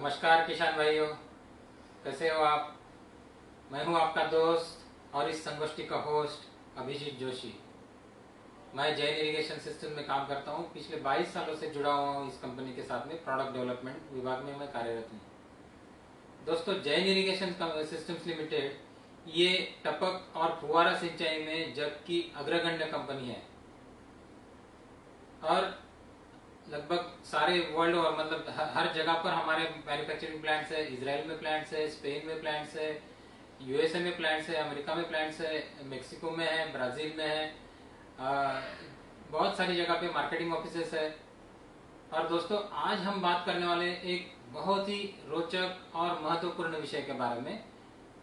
नमस्कार किसान भाइयों, कैसे हो आप। मैं हूं आपका दोस्त और इस संगोष्ठी का होस्ट अभिजीत जोशी। मैं जैन इरिगेशन सिस्टम में काम करता हूं। पिछले 22 सालों से जुड़ा हुआ हूं इस कंपनी के साथ में। प्रोडक्ट डेवलपमेंट विभाग में मैं कार्यरत हूं। दोस्तों, जैन इरिगेशन सिस्टम्स लिमिटेड ये टपक और फुवारा सिंचाई में जग की अग्रगण्य कंपनी है और लगभग सारे वर्ल्ड और मतलब हर जगह पर हमारे मैन्युफैक्चरिंग प्लांट्स है। इजराइल में प्लांट्स है, स्पेन में प्लांट्स है, यूएसए में प्लांट्स है, अमेरिका में प्लांट्स है, मेक्सिको में है, ब्राजील में है, बहुत सारी जगह पे मार्केटिंग ऑफिसेस है। और दोस्तों, आज हम बात करने वाले एक बहुत ही रोचक और महत्वपूर्ण विषय के बारे में,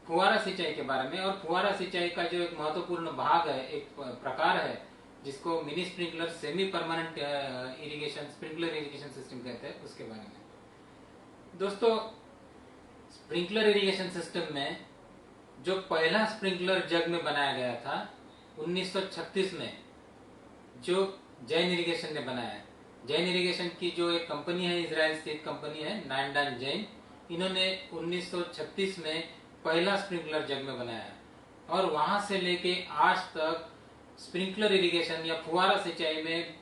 फुवारा सिंचाई के बारे में। और फुवारा सिंचाई का जो एक महत्वपूर्ण भाग है, एक प्रकार है जिसको mini sprinkler semi permanent irrigation sprinkler irrigation system कहते हैं, उसके बारे में। दोस्तों, स्प्रिंकलर इरिगेशन सिस्टम में जो पहला स्प्रिंकलर जग में बनाया गया था 1936 में, जो जैन इरिगेशन ने बनाया है। जैन इरिगेशन की जो एक कंपनी है, इजराइल स्थित कंपनी है नांडान जैन, इन्होंने 1936 में पहला स्प्रिंकलर जग में बनाया है। और वहां से लेके आज तक स्प्रिंकलर इरिगेशन या फुवारा सिंचाई में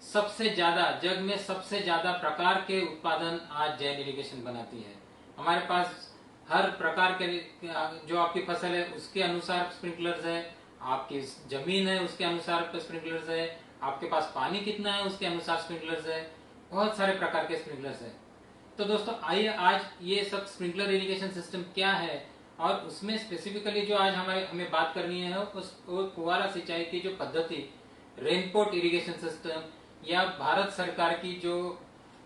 सबसे ज्यादा, जग में सबसे ज्यादा प्रकार के उत्पादन आज जैन इरिगेशन बनाती है। हमारे पास हर प्रकार के जो आपकी फसल है उसके अनुसार स्प्रिंकलर्स है, आपकी जमीन है उसके अनुसार स्प्रिंकलर्स है, आपके पास पानी कितना है उसके अनुसार स्प्रिंकलर्स है, बहुत सारे प्रकार के स्प्रिंकलर्स है। तो दोस्तों, आइए आज ये सब स्प्रिंकलर इरिगेशन सिस्टम क्या है और उसमें स्पेसिफिकली जो आज हमें बात करनी है उस फुवारा सिंचाई की जो पद्धति, रेनपोर्ट इरिगेशन सिस्टम, या भारत सरकार की जो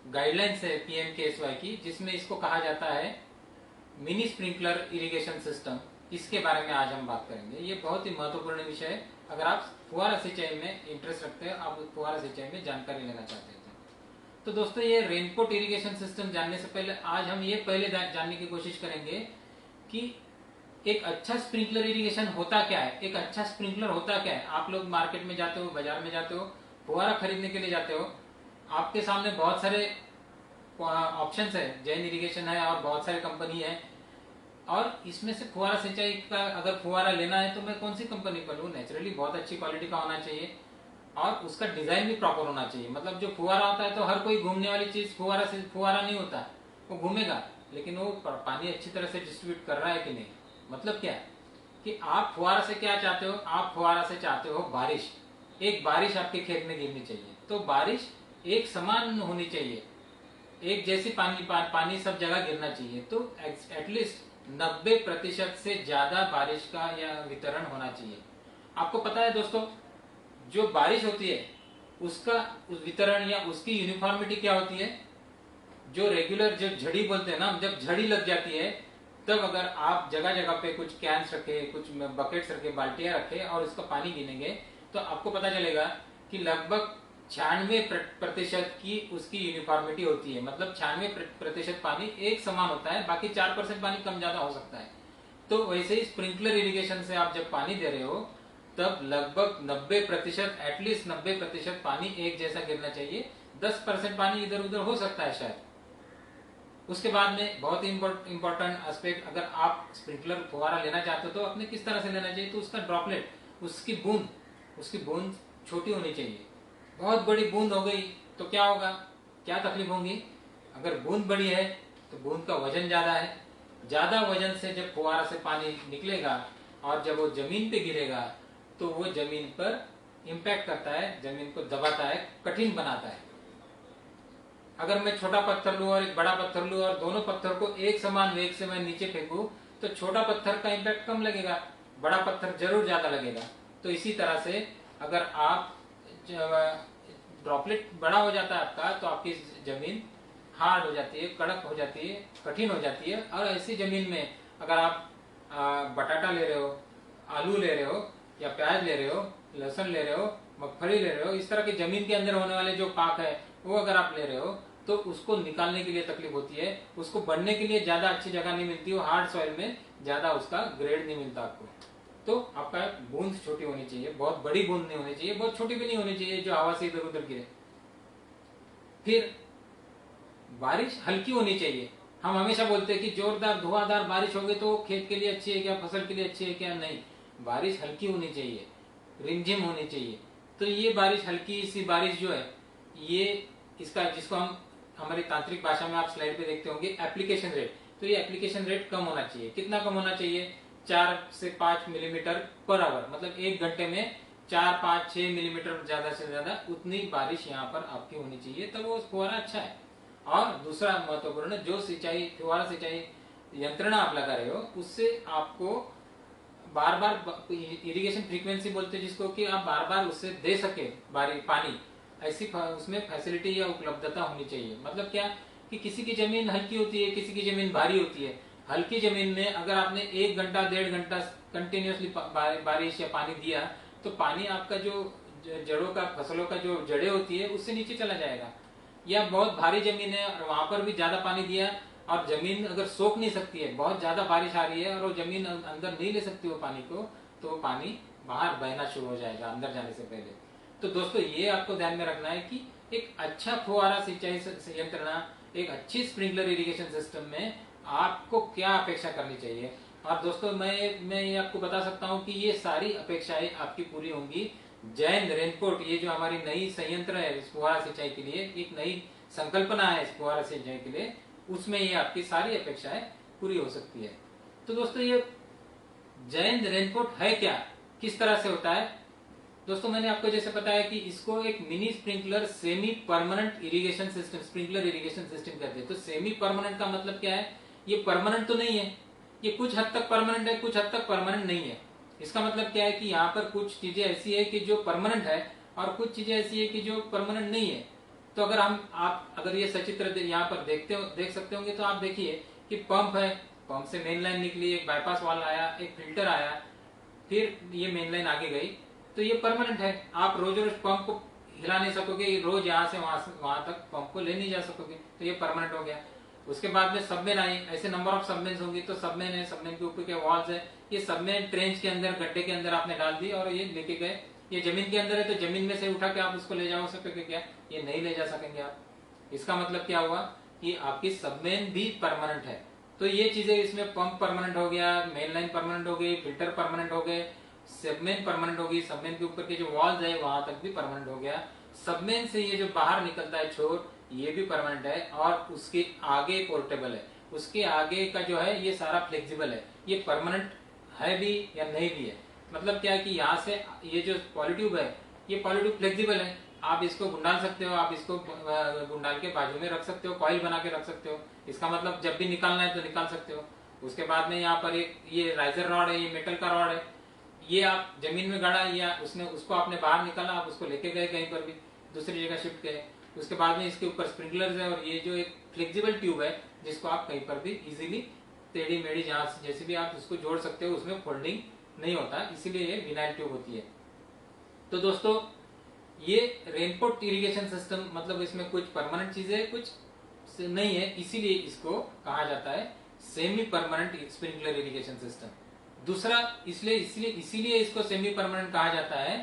गाइडलाइंस है पीएमकेएसवाई की, जिसमें इसको कहा जाता है मिनी स्प्रिंकलर इरिगेशन सिस्टम, इसके बारे में आज हम बात करेंगे। ये बहुत ही महत्वपूर्ण विषय है। अगर आप फुवारा सिंचाई में इंटरेस्ट रखते हैं, आप फुवारा सिंचाई में जानकारी लेना चाहते हैं तो दोस्तों, ये रेनपोर्ट इरिगेशन सिस्टम जानने से पहले आज हम ये पहले जानने की कोशिश करेंगे कि एक अच्छा स्प्रिंकलर इरिगेशन होता क्या है, एक अच्छा स्प्रिंकलर होता क्या है। आप लोग मार्केट में जाते हो, बाजार में जाते हो, फुवारा खरीदने के लिए जाते हो, आपके सामने बहुत सारे ऑप्शंस है, जैन इरिगेशन है और बहुत सारी कंपनी है। और इसमें से फुवारा सिंचाई का अगर फुवारा लेना है तो मैं कौन सी कंपनी को लूं? नेचुरली बहुत अच्छी क्वालिटी का होना चाहिए और उसका डिजाइन भी प्रॉपर होना चाहिए। मतलब जो फुवारा होता है तो हर कोई घूमने वाली चीज फुवारा नहीं होता, वो घूमेगा लेकिन वो पानी अच्छी तरह से डिस्ट्रीब्यूट कर रहा है कि नहीं। मतलब क्या है कि आप फुवारा से क्या चाहते हो? आप फुवारा से चाहते हो बारिश। एक बारिश आपके खेत में गिरनी चाहिए, तो बारिश एक समान होनी चाहिए, एक जैसी पानी सब जगह गिरना चाहिए। तो एटलीस्ट 90% से ज्यादा बारिश का या वितरण होना चाहिए। आपको पता है दोस्तों, जो बारिश होती है उसका उस वितरण या उसकी यूनिफॉर्मिटी क्या होती है? जो रेगुलर, जो झड़ी बोलते हैं ना, जब झड़ी लग जाती है तब अगर आप जगह जगह पे कुछ कैंस रखे, कुछ बकेट्स रखे, बाल्टियां रखे और इसका पानी गिनेंगे तो आपको पता चलेगा कि लगभग 96% की उसकी यूनिफॉर्मिटी होती है। मतलब 96% पानी एक समान होता है, बाकी 4% पानी कम ज्यादा हो सकता है। तो वैसे ही स्प्रिंकलर इरिगेशन से आप जब पानी दे रहे हो तब लगभग 90%, एटलीस्ट 90% पानी एक जैसा गिरना चाहिए। 10% पानी इधर उधर हो सकता है शायद। उसके बाद में बहुत ही इंपॉर्टेंट एस्पेक्ट, अगर आप स्प्रिंकलर फुवारा लेना चाहते हो तो अपने किस तरह से लेना चाहिए? तो उसका ड्रॉपलेट, उसकी बूंद छोटी होनी चाहिए। बहुत बड़ी बूंद हो गई तो क्या होगा, क्या तकलीफ होंगी? अगर बूंद बड़ी है तो बूंद का वजन ज्यादा है, ज्यादा वजन से जब फुवारा से पानी निकलेगा और जब वो जमीन पे गिरेगा तो वो जमीन पर इंपैक्ट करता है, जमीन को दबाता है, कठिन बनाता है। अगर मैं छोटा पत्थर लूं और एक बड़ा पत्थर लूं और दोनों पत्थर को एक समान वेग से मैं नीचे फेंकूं तो छोटा पत्थर का इंपैक्ट कम लगेगा, बड़ा पत्थर जरूर ज्यादा लगेगा। तो इसी तरह से अगर आप ड्रॉपलेट बड़ा हो जाता है आपका तो आपकी जमीन हार्ड हो जाती है, कड़क हो जाती है, कठिन हो जाती है। और ऐसी जमीन में अगर आप बटाटा ले रहे हो, आलू ले रहे हो, या प्याज ले रहे हो, लहसुन ले रहे हो, मगफली ले रहे हो, इस तरह की जमीन के अंदर होने वाले जो पाक है वो अगर आप ले रहे हो तो उसको निकालने के लिए तकलीफ होती है, उसको बढ़ने के लिए ज्यादा अच्छी जगह नहीं मिलती, वो हार्ड सॉइल में ज्यादा उसका ग्रेड नहीं मिलता आपको। तो आपका बूंद छोटी होनी चाहिए, बहुत बड़ी बूंद नहीं होनी चाहिए, बहुत छोटी भी नहीं होनी चाहिए जो हवा से इधर उधर गिरे। फिर बारिश हल्की होनी चाहिए, हम हमेशा बोलते हैं कि जोरदार धुआंधार बारिश होगी तो खेत के लिए अच्छी है क्या, फसल के लिए अच्छी है क्या? नहीं, बारिश हल्की होनी चाहिए, रिमझिम होनी चाहिए। तो ये बारिश, हल्की सी बारिश जो है, ये इसका जिसको हम हमारी तांत्रिक भाषा में आप स्लाइड पे देखते होंगे एप्लीकेशन रेट। तो ये एप्लीकेशन रेट कम होना चाहिए। कितना कम होना चाहिए? 4 से 5 मिलीमीटर पर आवर, मतलब 1 घंटे में 4, 5, 6 मिलीमीटर ज्यादा से ज्यादा उतनी बारिश यहाँ पर आपकी होनी चाहिए, तब वो फुहारा अच्छा है। और दूसरा महत्वपूर्ण, जो सिंचाई फुहारा सिंचाई यंत्रणा आप लगा रहे हो उससे आपको बार बार इरिगेशन फ्रीक्वेंसी बोलते हैं जिसको, कि आप बार बार उससे दे सके पानी, ऐसी उसमें फैसिलिटी या उपलब्धता होनी चाहिए। मतलब क्या कि किसी की जमीन हल्की होती है, किसी की जमीन भारी होती है। हल्की जमीन में अगर आपने 1 घंटा 1.5 घंटा कंटिन्यूसली बारिश या पानी दिया तो पानी आपका जो जड़ों का, फसलों का जो जड़ें होती है उससे नीचे चला जाएगा। या बहुत भारी जमीन है और वहां पर भी ज्यादा पानी दिया और जमीन अगर सोख नहीं सकती है, बहुत ज्यादा बारिश आ रही है और वो जमीन अंदर नहीं ले सकती वो पानी को, तो वो पानी बाहर बहना शुरू हो जाएगा अंदर जाने से पहले। तो दोस्तों ये आपको ध्यान में रखना है कि एक अच्छा फुहारा सिंचाई यंत्रणा, एक अच्छी स्प्रिंकलर इरिगेशन सिस्टम में आपको क्या अपेक्षा करनी चाहिए। और दोस्तों मैं ये आपको बता सकता हूँ कि ये सारी अपेक्षाएं आपकी पूरी होंगी जैन रेनकोट, ये जो हमारी नई संयंत्र है फुहारा सिंचाई के लिए, एक नई संकल्पना है फुहारा सिंचाई के लिए, उसमें ये आपकी सारी अपेक्षाएं पूरी हो सकती है। तो दोस्तों ये जैन रेनकोट है क्या, किस तरह से होता है? दोस्तों मैंने आपको जैसे बताया कि इसको एक mini sprinkler semi permanent irrigation system, sprinkler irrigation system कहते हैं। तो सेमी परमानेंट का मतलब क्या है? ये परमानेंट तो नहीं है, ये कुछ हद तक परमानेंट है, कुछ हद तक परमानेंट नहीं है। इसका मतलब क्या है कि यहाँ पर कुछ चीजें ऐसी है कि जो परमानेंट है और कुछ चीजें ऐसी है कि जो परमानेंट नहीं है। तो अगर आप अगर ये सचित्र यहाँ पर देख सकते होंगे तो आप देखिए कि पंप है, पंप से मेन लाइन निकली, एक बाईपास वाल आया, एक फिल्टर आया, फिर ये मेन लाइन आगे गई। तो ये परमानेंट है। आप रोज रोज पंप को हिला नहीं सकोगे, रोज यहाँ से वहां तक पंप को ले नहीं जा सकोगे, तो ये परमानेंट हो गया। उसके बाद में सबमेन आई, ऐसे नंबर ऑफ सबमेन होंगी, तो सबमेन है, सबमेन के ऊपर के वॉल्स है, ये सबमेन ट्रेंच के अंदर, गड्ढे के अंदर आपने डाल दी और ये लेके गए। ये जमीन के अंदर है तो जमीन में से उठा के आप उसको ले जाओ सकोगे क्या? ये नहीं ले जा सकेंगे आप। इसका मतलब क्या हुआ कि आपकी सबमेन भी परमानेंट है। तो ये चीजें इसमें, पंप परमानेंट हो गया, मेन लाइन परमानेंट हो गई, फिल्टर परमानेंट हो गए, सबमेन परमानेंट होगी, सबमेन के ऊपर के जो वॉल्स है वहां तक भी परमानेंट हो गया। सबमेन से ये जो बाहर निकलता है छोर, ये भी परमानेंट है और उसके आगे पोर्टेबल है, उसके आगे का जो है ये सारा फ्लेक्सिबल है। ये परमानेंट है भी या नहीं भी है। मतलब क्या है कि यहाँ से ये जो पॉलीट्यूब है, ये पॉलीट्यूब फ्लेक्सिबल है, आप इसको गुंडाल सकते हो, आप इसको गुंडाल के बाजू में रख सकते हो, कॉइल बना के रख सकते हो। इसका मतलब जब भी निकालना है तो निकाल सकते हो। उसके बाद में यहाँ पर एक ये राइजर रॉड है, ये मेटल का रॉड है, ये आप जमीन में गाड़ा या उसको आपने बाहर निकाला, आप उसको लेके गए कहीं पर भी दूसरी जगह शिफ्ट गए। उसके बाद में इसके ऊपर स्प्रिंकलर्स है और ये जो एक फ्लेक्सिबल ट्यूब है जिसको आप कहीं पर भी इजीली टेढ़ी मेढ़ी जहां जैसे भी आप उसको जोड़ सकते हो, उसमें फोल्डिंग नहीं होता, इसीलिए ये विनाइल ट्यूब होती है। तो दोस्तों ये रेनकोट इरिगेशन सिस्टम, मतलब इसमें कुछ परमानेंट चीजें कुछ नहीं है, इसीलिए इसको कहा जाता है semi permanent sprinkler irrigation system. दूसरा इसीलिए इसको सेमी परमानेंट कहा जाता है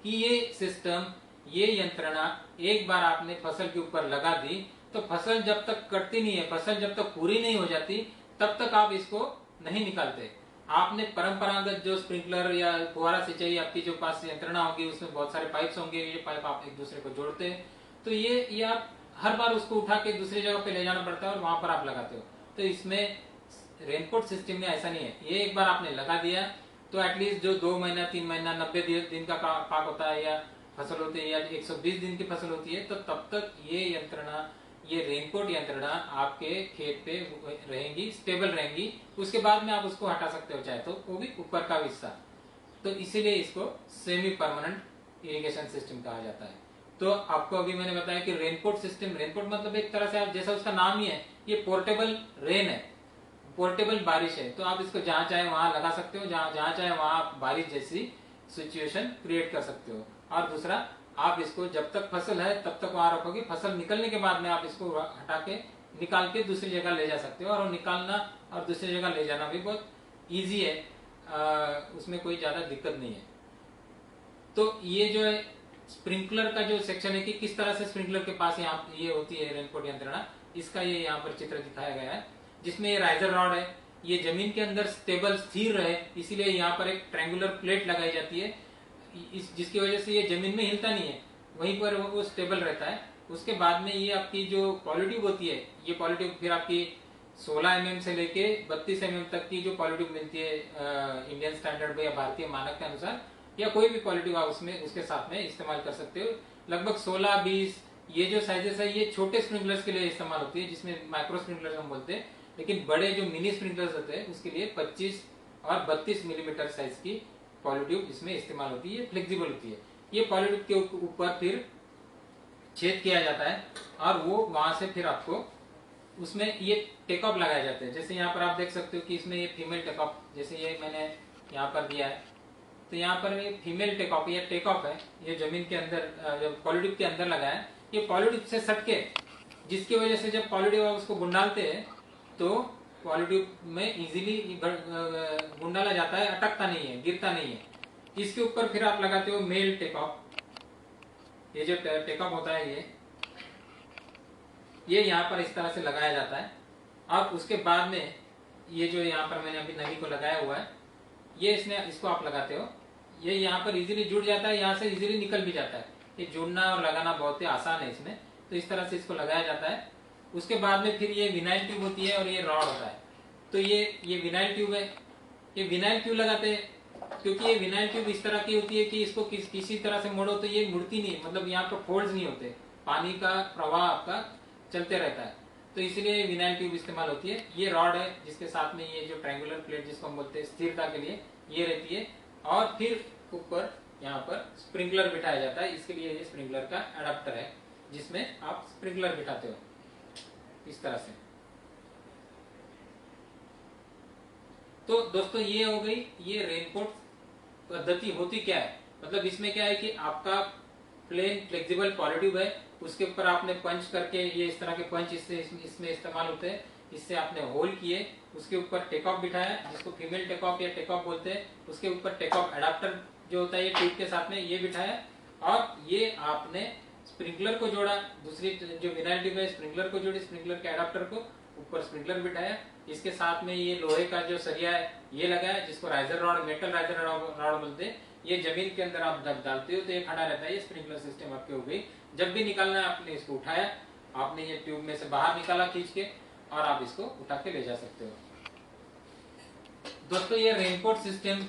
कि ये सिस्टम, ये यंत्रणा एक बार आपने फसल के ऊपर लगा दी तो फसल जब तक कटती नहीं है, फसल जब तक पूरी नहीं हो जाती तब तक आप इसको नहीं निकालते। आपने परंपरागत जो स्प्रिंकलर या फुहारा सिंचाई आपकी जो पास यंत्रणा होगी उसमें बहुत सारे पाइप्स होंगे, ये पाइप आप एक दूसरे को जोड़ते हैं, तो ये आप हर बार उसको उठा के दूसरी जगह पे ले जाना पड़ता है और वहां पर आप लगाते हो। तो इसमें रेनकोट सिस्टम में ऐसा नहीं है, ये एक बार आपने लगा दिया तो एटलीस्ट जो 2 महीना 3 महीना 90 दिन का पाक होता है या फसल होती है या 120 दिन की फसल होती है, तो तब तक ये यंत्रणा, ये रेनकोट यंत्रणा आपके खेत पे रहेंगी, स्टेबल रहेंगी। उसके बाद में आप उसको हटा सकते हो चाहे तो, वो भी ऊपर का हिस्सा। तो इसीलिए इसको सेमी परमानेंट इरिगेशन सिस्टम कहा जाता है। तो आपको अभी मैंने बताया कि रेनकोट सिस्टम, रेनकोट मतलब एक तरह से आप, जैसा उसका नाम ही है, ये पोर्टेबल रेन है, पोर्टेबल बारिश है। तो आप इसको जहां चाहे वहां लगा सकते हो, जहां चाहे वहां आप बारिश जैसी सिचुएशन क्रिएट कर सकते हो। और दूसरा, आप इसको जब तक फसल है तब तक वहां रखोगे, फसल निकलने के बाद में आप इसको हटा के निकाल के दूसरी जगह ले जा सकते हो, और निकालना और दूसरी जगह ले जाना भी बहुत ईजी है, उसमें कोई ज्यादा दिक्कत नहीं है। तो ये जो है स्प्रिंकलर का जो सेक्शन है कि किस तरह से स्प्रिंकलर के पास यहाँ ये होती है रेनकोट यंत्रणा, इसका ये यहाँ पर चित्र दिखाया गया है। जिसमें ये राइजर रॉड है, ये जमीन के अंदर स्टेबल स्थिर रहे, इसीलिए यहाँ पर एक ट्रायंगुलर प्लेट लगाई जाती है, जिसकी वजह से ये जमीन में हिलता नहीं है, वहीं पर वो स्टेबल रहता है। उसके बाद में ये आपकी जो पॉलिट्यूब होती है, ये पॉलिट्यूब फिर आपकी 16 mm से लेके 32 mm तक की जो पॉलिट्यूब मिलती है इंडियन स्टैंडर्ड में या भारतीय मानक के अनुसार, या कोई भी पॉलिट्यूब आप उसमें उसके साथ में इस्तेमाल कर सकते हो। लगभग 16-20 ये जो साइजेस है ये छोटे स्प्रिंकलर्स के लिए इस्तेमाल होती है, जिसमें माइक्रो स्प्रिंकलर्स हम बोलते हैं। लेकिन बड़े जो मिनी स्प्रिंकलर्स होते हैं उसके लिए 25 और 32 मिलीमीटर साइज की पॉलिट्यूब इसमें इस्तेमाल होती है, फ्लेक्सिबल होती है। ये पॉलिट्यूब के ऊपर फिर छेद किया जाता है और वो वहां से फिर आपको उसमें ये टेक ऑफ लगाए जाते हैं। जैसे यहाँ पर आप देख सकते हो कि इसमें ये फीमेल टेक ऑफ, जैसे ये मैंने यहाँ पर दिया है, तो यहाँ पर ये फीमेल टेक ऑफ, ये टेक ऑफ है, ये जमीन के अंदर जब पॉलिट्यूब के अंदर लगा है, ये पॉलिट्यूब से सटके, जिसकी वजह से जब पॉलिट्यूब आप उसको गुंडालते हैं तो पॉलिट्यूब में इजीली गुंडाला जाता है, अटकता नहीं है, गिरता नहीं है। इसके ऊपर फिर आप लगाते हो मेल टेक ऑफ। ये जो टेक ऑफ होता है ये यहाँ पर इस तरह से लगाया जाता है। और उसके बाद में ये जो यहाँ पर मैंने अभी नली को लगाया हुआ है, ये इसको आप लगाते हो, ये यहाँ पर इजीली जुड़ जाता है, यहाँ से इजीली निकल भी जाता है। ये जुड़ना और लगाना बहुत ही आसान है इसमें, तो इस तरह से इसको लगाया जाता है। उसके बाद में फिर ये विनाइल ट्यूब होती है और ये रॉड होता है। तो ये विनाइल ट्यूब है, ये विनाइल क्यों लगाते हैं? क्योंकि ये विनाइल ट्यूब इस तरह की होती है कि इसको किसी तरह से मोड़ो तो ये मुड़ती नहीं, मतलब यहाँ पर फोल्ड्स नहीं होते, पानी का प्रवाह आपका चलते रहता है, तो इसलिए विनाइल ट्यूब इस्तेमाल होती है। ये रॉड है जिसके साथ में ये जो ट्रायंगुलर प्लेट जिसको हम बोलते हैं स्थिरता के लिए ये रहती है। और फिर ऊपर यहाँ पर स्प्रिंकलर बिठाया जाता है, इसके लिए ये स्प्रिंकलर का एडाप्टर है जिसमें आप स्प्रिंकलर बिठाते हो इस तरह से। तो दोस्तों ये हो गई ये रेनकोट पद्धति। होती क्या है, मतलब इसमें क्या है कि आपका प्लेन फ्लेक्सिबल पॉलिट्यूब है, उसके ऊपर आपने पंच करके, ये इस तरह के पंच इसमें इस्तेमाल होते हैं, इससे आपने होल किए, उसके ऊपर टेक ऑफ बिठाया जिसको फीमेल टेक ऑफ या टेक ऑफ बोलते हैं, उसके ऊपर टेक ऑफ एडाप्टर जो होता है ये ट्यूब के साथ में ये बिठाया, और ये आपने स्प्रिंकलर को जोड़ा, दूसरी जो विनाइल ट्यूब है स्प्रिंकलर को जोड़ी, स्प्रिंकलर के एडाप्टर को ऊपर स्प्रिंकलर बिठाया, इसके साथ में ये लोहे का जो सरिया है ये लगाया जिसको riser rod, metal riser rod बोलते हैं। ये जमीन के अंदर आप जब डालते हो तो ये खड़ा रहता है, ये स्प्रिंकलर सिस्टम आपके हो गई। जब भी निकालना है आपने इसको उठाया, आपने ये ट्यूब में से बाहर निकाला खींच के, और आप इसको उठा के ले जा सकते हो। दोस्तों ये रेनकोट सिस्टम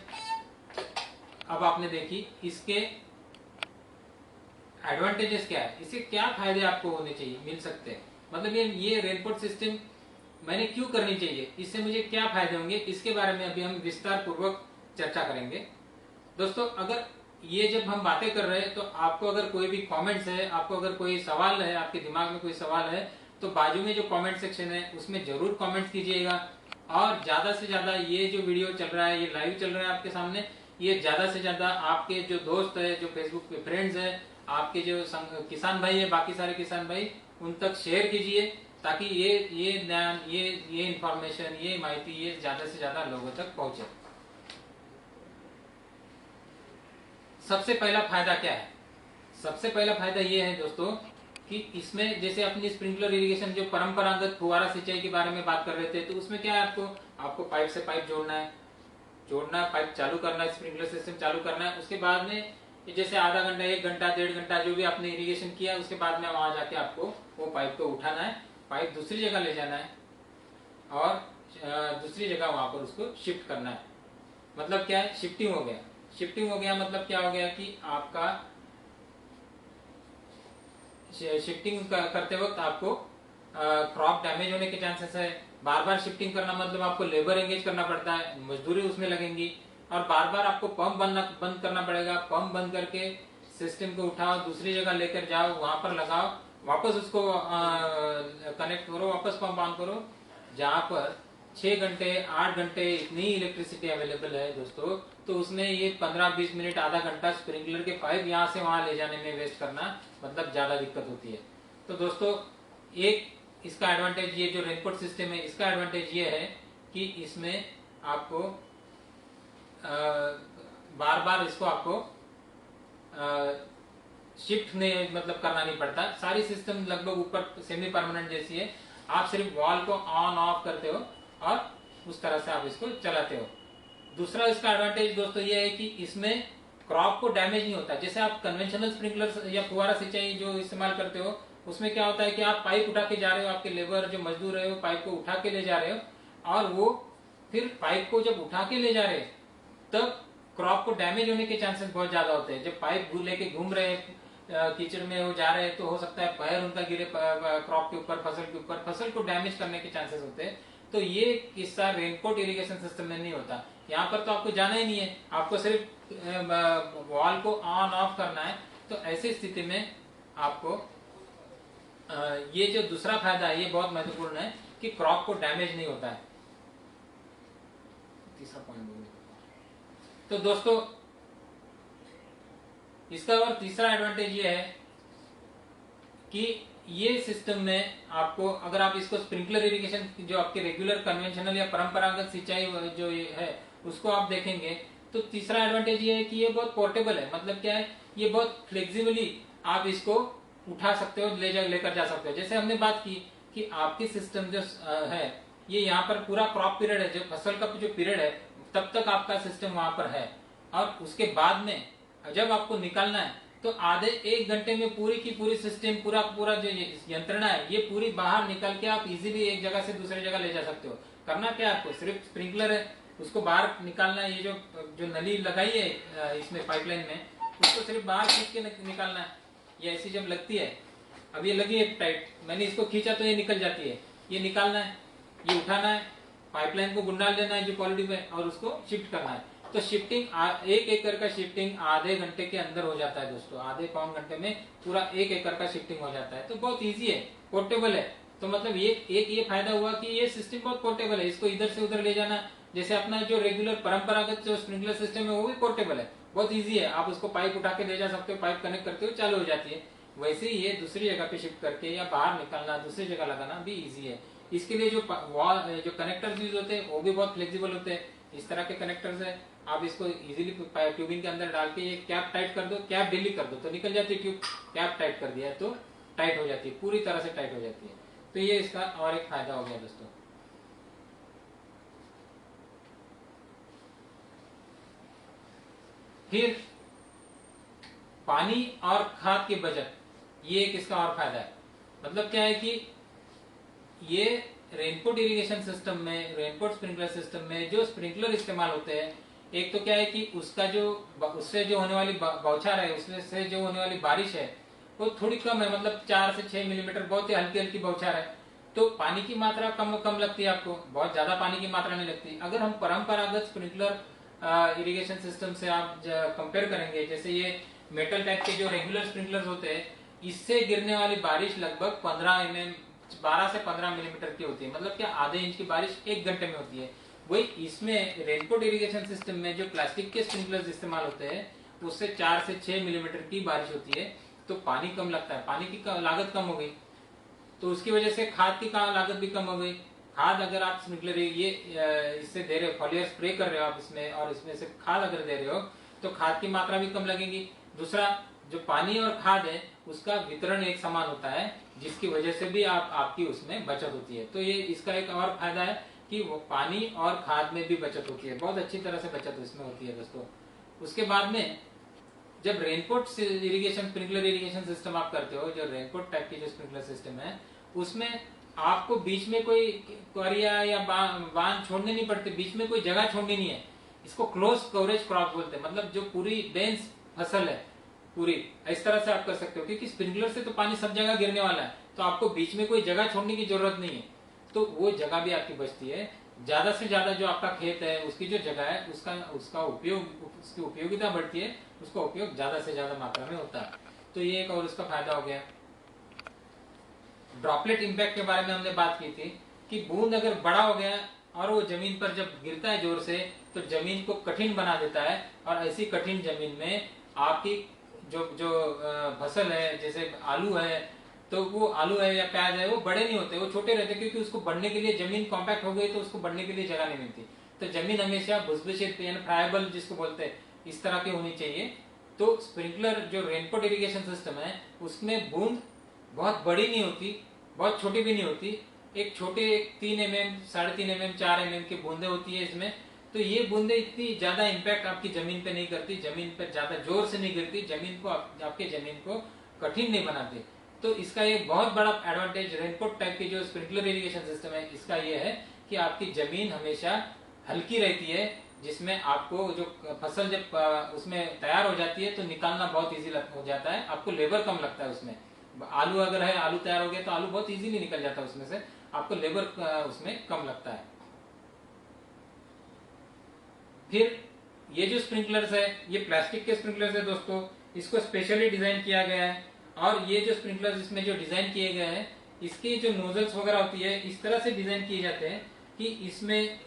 अब आपने देखी, इसके एडवांटेजेस क्या है, इसके क्या फायदे आपको होने चाहिए, मिल सकते हैं, मतलब ये रेनकोट सिस्टम मैंने क्यों करनी चाहिए, इससे मुझे क्या फायदे होंगे, इसके बारे में अभी हम विस्तार पूर्वक चर्चा करेंगे। दोस्तों अगर ये जब हम बातें कर रहे हैं तो आपको अगर कोई भी कमेंट्स है, आपको अगर कोई सवाल है, आपके दिमाग में कोई सवाल है, तो बाजू में जो कमेंट सेक्शन है उसमें जरूर कमेंट्स कीजिएगा। और ज्यादा से ज्यादा ये जो वीडियो चल रहा है, ये लाइव चल रहा है आपके सामने, ये ज्यादा से ज्यादा आपके जो दोस्त है, जो फेसबुक पे फ्रेंड्स है, आपके जो किसान भाई है, बाकी सारे किसान भाई, उन तक शेयर कीजिए, ताकि ये ज्ञान, ये इंफॉर्मेशन, ये माहिती ये ज्यादा से ज्यादा लोगों तक पहुंचे। सबसे पहला फायदा क्या है, सबसे पहला फायदा ये है दोस्तों कि इसमें जैसे अपनी स्प्रिंकलर इरिगेशन जो परंपरागत फुहारा सिंचाई के बारे में बात कर रहे थे, तो उसमें क्या है, आपको पाइप से पाइप जोड़ना है, पाइप चालू करना है, स्प्रिंकलर सिस्टम चालू करना है। उसके बाद में जैसे आधा घंटा, 1 घंटा, 1.5 घंटा जो भी आपने इरिगेशन किया, उसके बाद में वहां जाके आपको वो पाइप को उठाना है, पाइप दूसरी जगह ले जाना है और दूसरी जगह वहां पर उसको शिफ्ट करना है। मतलब क्या है, शिफ्टिंग हो गया। शिफ्टिंग हो गया मतलब क्या हो गया कि आपका शिफ्टिंग करते वक्त आपको क्रॉप डैमेज होने के चांसेस है। बार बार शिफ्टिंग करना मतलब आपको लेबर एंगेज करना पड़ता है, मजदूरी उसमें लगेंगी, और बार बार आपको पंप बंद करना पड़ेगा। पंप बंद करके सिस्टम को उठाओ, दूसरी जगह लेकर जाओ, वहां पर लगाओ, वापस उसको कनेक्ट करो, वापस पंप ऑन करो। जहां पर 6 घंटे 8 घंटे इतनी इलेक्ट्रिसिटी अवेलेबल है दोस्तों, तो उसमें ये 15-20 मिनट, आधा घंटा स्प्रिंकलर के पाइप यहाँ से वहां ले जाने में वेस्ट करना मतलब ज्यादा दिक्कत होती है। तो दोस्तों एक इसका एडवांटेज, ये जो रेनकोट सिस्टम है इसका एडवांटेज ये है कि इसमें आपको बार बार इसको आपको शिफ्ट नहीं मतलब करना नहीं पड़ता। सारी सिस्टम लगभग ऊपर सेमी परमानेंट जैसी है, आप सिर्फ वॉल को ऑन ऑफ करते हो और उस तरह से आप इसको चलाते हो। दूसरा इसका एडवांटेज दोस्तों ये है कि इसमें क्रॉप को डैमेज नहीं होता। जैसे आप कन्वेंशनल स्प्रिंकलर या फुहारा सिंचाई जो इस्तेमाल करते हो, उसमें क्या होता है कि आप पाइप उठा के जा रहे हो, आपके लेबर जो मजदूर है वो पाइप को उठा के ले जा रहे हो, और वो फिर पाइप को जब उठा के ले जा रहे हैं तब क्रॉप को डैमेज होने के चांसेस बहुत ज्यादा होते हैं। जब पाइप लेके घूम रहे हैं कीचड़ में वो जा रहे हैं तो हो सकता है पैर उनका गिरे क्रॉप के ऊपर, फसल के ऊपर, फसल को डैमेज करने के चांसेस होते हैं। तो ये किस्सा रेनकोट इरिगेशन सिस्टम में नहीं होता। यहाँ पर तो आपको जाना ही नहीं है, आपको सिर्फ वॉल को ऑन ऑफ करना है। तो ऐसी स्थिति में आपको ये जो दूसरा फायदा है ये बहुत महत्वपूर्ण है कि क्रॉप को डैमेज नहीं होता है। तीसरा पॉइंट तो दोस्तों इसका और तीसरा एडवांटेज ये है कि ये सिस्टम में आपको, अगर आप इसको स्प्रिंकलर इरिगेशन जो आपके रेगुलर कन्वेंशनल या परंपरागत सिंचाई जो ये है उसको आप देखेंगे तो तीसरा एडवांटेज ये है कि ये बहुत पोर्टेबल है। मतलब क्या है, ये बहुत फ्लेक्सिबली आप इसको उठा सकते हो, लेकर जा सकते हो। जैसे हमने बात की कि आपकी सिस्टम जो है ये यहाँ पर पूरा क्रॉप पीरियड है, जो फसल का जो पीरियड है तब तक आपका सिस्टम वहां पर है, और उसके बाद में जब आपको निकालना है तो आधे 1 घंटे में पूरी की पूरी सिस्टम, पूरा जो यंत्रणा है ये पूरी बाहर निकल के आप इजीली एक जगह से दूसरी जगह ले जा सकते हो। करना क्या है, आपको सिर्फ स्प्रिंकलर है उसको बाहर निकालना है। ये जो नली लगाई है इसमें पाइपलाइन में, उसको सिर्फ बाहर खींच के निकालना है। ये ऐसी जब लगती है, अब ये लगी है टाइट, मैंने इसको खींचा तो ये निकल जाती है, ये निकालना है, ये उठाना है, पाइपलाइन को गुंडाल देना है जो पॉलिटिव में, और उसको शिफ्ट करना है। तो शिफ्टिंग 1 एकड़ का शिफ्टिंग आधे घंटे के अंदर हो जाता है दोस्तों। आधे पौन घंटे में पूरा 1 एकड़ का शिफ्टिंग हो जाता है। तो बहुत इजी है, पोर्टेबल है। तो मतलब ये फायदा हुआ कि ये सिस्टम बहुत पोर्टेबल है, इसको इधर से उधर ले जाना, जैसे अपना जो रेगुलर परंपरागत जो स्प्रिंकलर सिस्टम है वो भी पोर्टेबल है, बहुत इजी है। आप उसको पाइप उठा के ले जा सकते हो, पाइप कनेक्ट करते हो, चालू हो जाती है। वैसे ही ये दूसरी जगह पे शिफ्ट करके या बाहर निकालना, दूसरी जगह लगाना भी इजी है। इसके लिए जो कनेक्टर्स यूज होते हैं वो भी बहुत फ्लेक्सिबल होते हैं। इस तरह के कनेक्टर्स है, आप इसको इजीली ट्यूबिंग के अंदर डाल के ये कैप टाइट कर दो, कैप ढीली कर दो तो निकल जाती है ट्यूब, कैप टाइट कर दिया तो टाइट हो जाती है, पूरी तरह से टाइट हो जाती है। तो ये इसका और एक फायदा हो गया दोस्तों। फिर पानी और खाद की बचत, ये एक इसका और फायदा है। मतलब क्या है कि ये रेनकोट इरिगेशन सिस्टम में, रेनकोट स्प्रिंकलर सिस्टम में जो स्प्रिंकलर इस्तेमाल होते हैं, एक तो क्या है कि उसका जो उससे जो होने वाली बौछार है, उससे जो होने वाली बारिश है वो थोड़ी कम है, मतलब 4 से 6 मिलीमीटर, बहुत ही हल्की हल्की बौछार है। तो पानी की मात्रा कम लगती है आपको, बहुत ज्यादा पानी की मात्रा नहीं लगती। अगर हम परंपरागत स्प्रिंकलर इरिगेशन सिस्टम से आप कंपेयर करेंगे, जैसे ये मेटल टाइप के जो रेगुलर स्प्रिंकलर होते हैं, इससे गिरने वाली बारिश लगभग 12 से 15 मिलीमीटर की होती है। मतलब क्या, आधे इंच की बारिश 1 घंटे में होती है। वही इसमें रेनकोट इरिगेशन सिस्टम में जो प्लास्टिक के स्प्रिंकलर्स इस्तेमाल होते हैं उससे 4 से 6 मिलीमीटर की बारिश होती है, तो पानी कम लगता है, पानी की लागत कम हो गई। तो उसकी वजह से खाद की लागत भी कम हो गई। खाद अगर आप स्प्रिंकलर ये इससे दे रहे हो, फॉलियर स्प्रे कर रहे हो आप इसमें, और इसमें से खाद अगर दे रहे हो तो खाद की मात्रा भी कम लगेगी। दूसरा, जो पानी और खाद है उसका वितरण एक समान होता है, जिसकी वजह से भी आपकी उसमें बचत होती है। तो ये इसका एक और फायदा है कि वो पानी और खाद में भी बचत होती है, बहुत अच्छी तरह से बचत इसमें होती है दोस्तों। उसके बाद में जब raincoat irrigation, sprinkler irrigation system आप करते हो, जो रेनकोट टाइप की जो स्प्रिंकलर सिस्टम है, उसमें आपको बीच में कोई क्वारिया या बांध छोड़ने नहीं पड़ते, बीच में कोई जगह छोड़नी नहीं है। इसको क्लोज कवरेज क्रॉप बोलते हैं। मतलब जो पूरी डेंस फसल है पूरी, इस तरह से आप कर सकते हो, क्योंकि स्प्रिंकलर से तो पानी सब जगह गिरने वाला है, तो आपको बीच में कोई जगह छोड़ने की जरूरत नहीं है। तो वो जगह भी आपकी बचती है। ज्यादा से ज्यादा जो आपका खेत है उसकी जो जगह है उसका उपयोग, उसकी उपयोगिता बढ़ती है, उसका उपयोग ज्यादा से ज्यादा मात्रा में होता है। तो ये एक और उसका फायदा हो गया। ड्रॉपलेट इंपैक्ट के बारे में हमने बात की थी कि बूंद अगर बड़ा हो गया और वो जमीन पर जब गिरता है जोर से तो जमीन को कठिन बना देता है, और ऐसी कठिन जमीन में आपकी जो फसल है, जैसे आलू है, तो वो आलू है या प्याज है, वो बड़े नहीं होते, वो छोटे रहते, क्योंकि उसको बढ़ने के लिए जमीन कॉम्पैक्ट हो गई तो उसको बढ़ने के लिए जगह नहीं मिलती। तो जमीन हमेशा भुसभुशीत यानी फ्राइबल जिसको बोलते हैं, इस तरह की होनी चाहिए। तो स्प्रिंकलर जो रेनकोट इरिगेशन सिस्टम है उसमें बूंद बहुत बड़ी नहीं होती, बहुत छोटी भी नहीं होती, एक छोटे 3 mm, 3.5 mm, 4 mm की बूंदे होती है इसमें। तो ये बूंदे इतनी ज्यादा इम्पैक्ट आपकी जमीन पे नहीं करती, जमीन पे ज्यादा जोर से नहीं गिरती, जमीन को आपके जमीन को कठिन नहीं बनाती। तो इसका एक बहुत बड़ा एडवांटेज रेनकोट टाइप की जो स्प्रिंकलर इरिगेशन सिस्टम है इसका ये है कि आपकी जमीन हमेशा हल्की रहती है, जिसमें आपको जो फसल जब उसमें तैयार हो जाती है तो निकालना बहुत इजी हो जाता है, आपको लेबर कम लगता है उसमें। आलू अगर है, आलू तैयार हो गया तो आलू बहुत इजीली निकल जाता है उसमें से, आपको लेबर उसमें कम लगता है। फिर ये जो स्प्रिंकलर्स है ये प्लास्टिक के स्प्रिंकलर्स है दोस्तों, इसको स्पेशली डिजाइन किया गया है। और ये जो स्प्रिंकलर्स इसमें जो डिजाइन किए गए हैं इसकी जो नोजल्स वगैरह होती है इस तरह से डिजाइन किए जाते हैं कि इसमें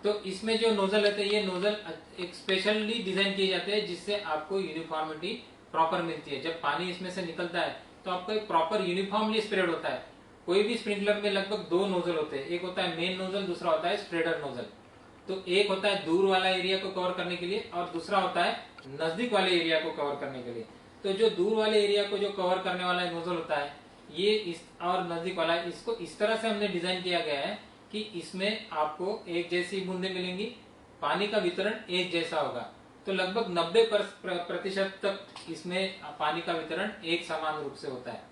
तो इसमें जो नोजल रहते हैं ये नोजल एक स्पेशली डिजाइन किए जाते हैं जिससे आपको यूनिफॉर्मिटी प्रॉपर मिलती है। जब पानी इसमें से निकलता है तो आपको एक प्रॉपर यूनिफॉर्मली स्प्रेड होता है। कोई भी स्प्रिंकलर में लगभग 2 नोजल होते हैं, एक होता है मेन नोजल, दूसरा होता है स्प्रेडर नोजल। तो एक होता है दूर वाला एरिया को कवर करने के लिए और दूसरा होता है नजदीक वाले एरिया को कवर करने के लिए। तो जो दूर वाले एरिया को जो कवर करने वाला नोजल होता है ये इस और नजदीक वाला इसको इस तरह से हमने डिजाइन किया गया है कि इसमें आपको एक जैसी बूंदे मिलेंगी, पानी का वितरण एक जैसा होगा। तो लगभग 90% तक इसमें पानी का वितरण एक समान रूप से होता है।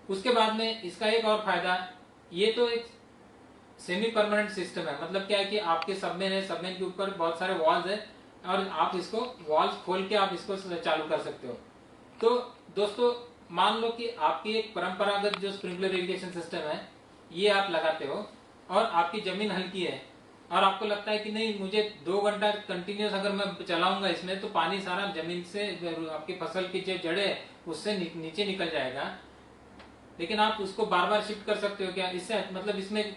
उसके बाद में इसका एक और फायदा, ये तो एक सेमी परमानेंट सिस्टम है, मतलब क्या है कि आपके सबमेन है, सबमेन के ऊपर बहुत सारे वॉल्स है और आप इसको वॉल्स खोल के आप इसको चालू कर सकते हो। तो दोस्तों मान लो कि आपकी एक परंपरागत जो स्प्रिंकलर इरिगेशन सिस्टम है ये आप लगाते हो और आपकी जमीन हल्की है और आपको लगता है कि नहीं मुझे 2 घंटा कंटिन्यूस अगर मैं चलाऊंगा इसमें तो पानी सारा जमीन से आपकी फसल की जो जड़े है उससे नीचे निकल जाएगा। लेकिन आप उसको बार बार शिफ्ट कर सकते हो क्या, इससे मतलब इसमें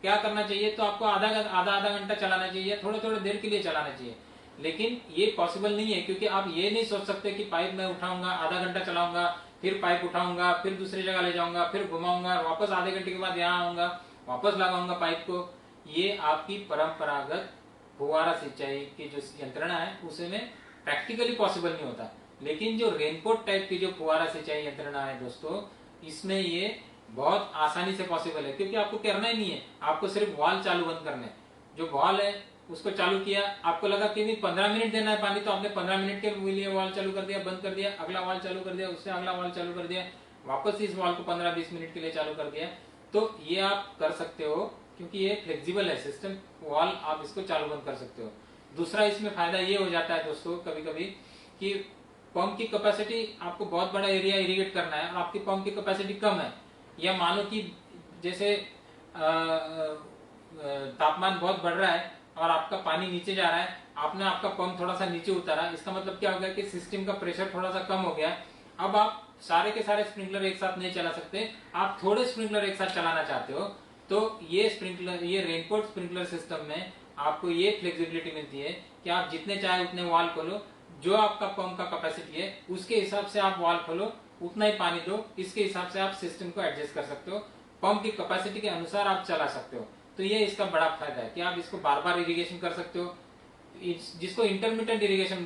क्या करना चाहिए, तो आपको आधा घंटा चलाना चाहिए, थोड़े थोड़े देर के लिए चलाना चाहिए। लेकिन ये पॉसिबल नहीं है क्योंकि आप ये नहीं सोच सकते कि पाइप मैं उठाऊंगा, आधा घंटा चलाऊंगा, फिर पाइप उठाऊंगा, फिर दूसरी जगह ले जाऊंगा, फिर घुमाऊंगा, वापस आधे घंटे के बाद यहाँ आऊंगा, वापस लगाऊंगा पाइप को। ये आपकी परंपरागत फुवारा सिंचाई की जो यंत्रणा है उसे में प्रैक्टिकली पॉसिबल नहीं होता। लेकिन जो रेनकोट टाइप की जो फुवारा सिंचाई यंत्रणा है दोस्तों इसमें ये बहुत आसानी से पॉसिबल है, क्योंकि आपको करना ही नहीं है, आपको सिर्फ वॉल चालू बंद करने। जो वॉल है उसको चालू किया, आपको लगा कि नहीं 15 मिनट देना है पानी, तो आपने 15 मिनट के लिए वॉल चालू कर दिया, बंद कर दिया, अगला वॉल चालू कर दिया, उससे अगला वॉल चालू कर दिया, वापस इस वॉल को 15-20 मिनट के लिए चालू कर दिया। तो ये आप कर सकते हो क्योंकि ये फ्लेक्सिबल है सिस्टम, वॉल आप इसको चालू बंद कर सकते हो। दूसरा इसमें फायदा ये हो जाता है दोस्तों कभी कभी कि पंप की कैपेसिटी, आपको बहुत बड़ा एरिया इरिगेट करना है और आपकी पंप की कैपेसिटी कम है, या मानो कि जैसे तापमान बहुत बढ़ रहा है और आपका पानी नीचे जा रहा है, आपने आपका पंप थोड़ा सा नीचे उतारा, इसका मतलब क्या हो गया कि सिस्टम का प्रेशर थोड़ा सा कम हो गया। अब आप सारे के सारे स्प्रिंकलर एक साथ नहीं चला सकते, आप थोड़े स्प्रिंकलर एक साथ चलाना चाहते हो, तो ये स्प्रिंकलर, ये रेनकोट स्प्रिंकलर सिस्टम में आपको ये फ्लेक्सिबिलिटी मिलती है कि आप जितने चाहे उतने वॉल खोलो, जो आपका पंप का कैपेसिटी है उसके हिसाब से आप वॉल खोलो, उतना ही पानी दो, इसके हिसाब से आप सिस्टम को एडजस्ट कर सकते हो, पंप की कैपेसिटी के अनुसार आप चला सकते हो। तो ये इसका बड़ा फायदा है कि आप इसको बार बार इरिगेशन कर सकते हो, जिसको इंटरमिटेंट इरिगेशन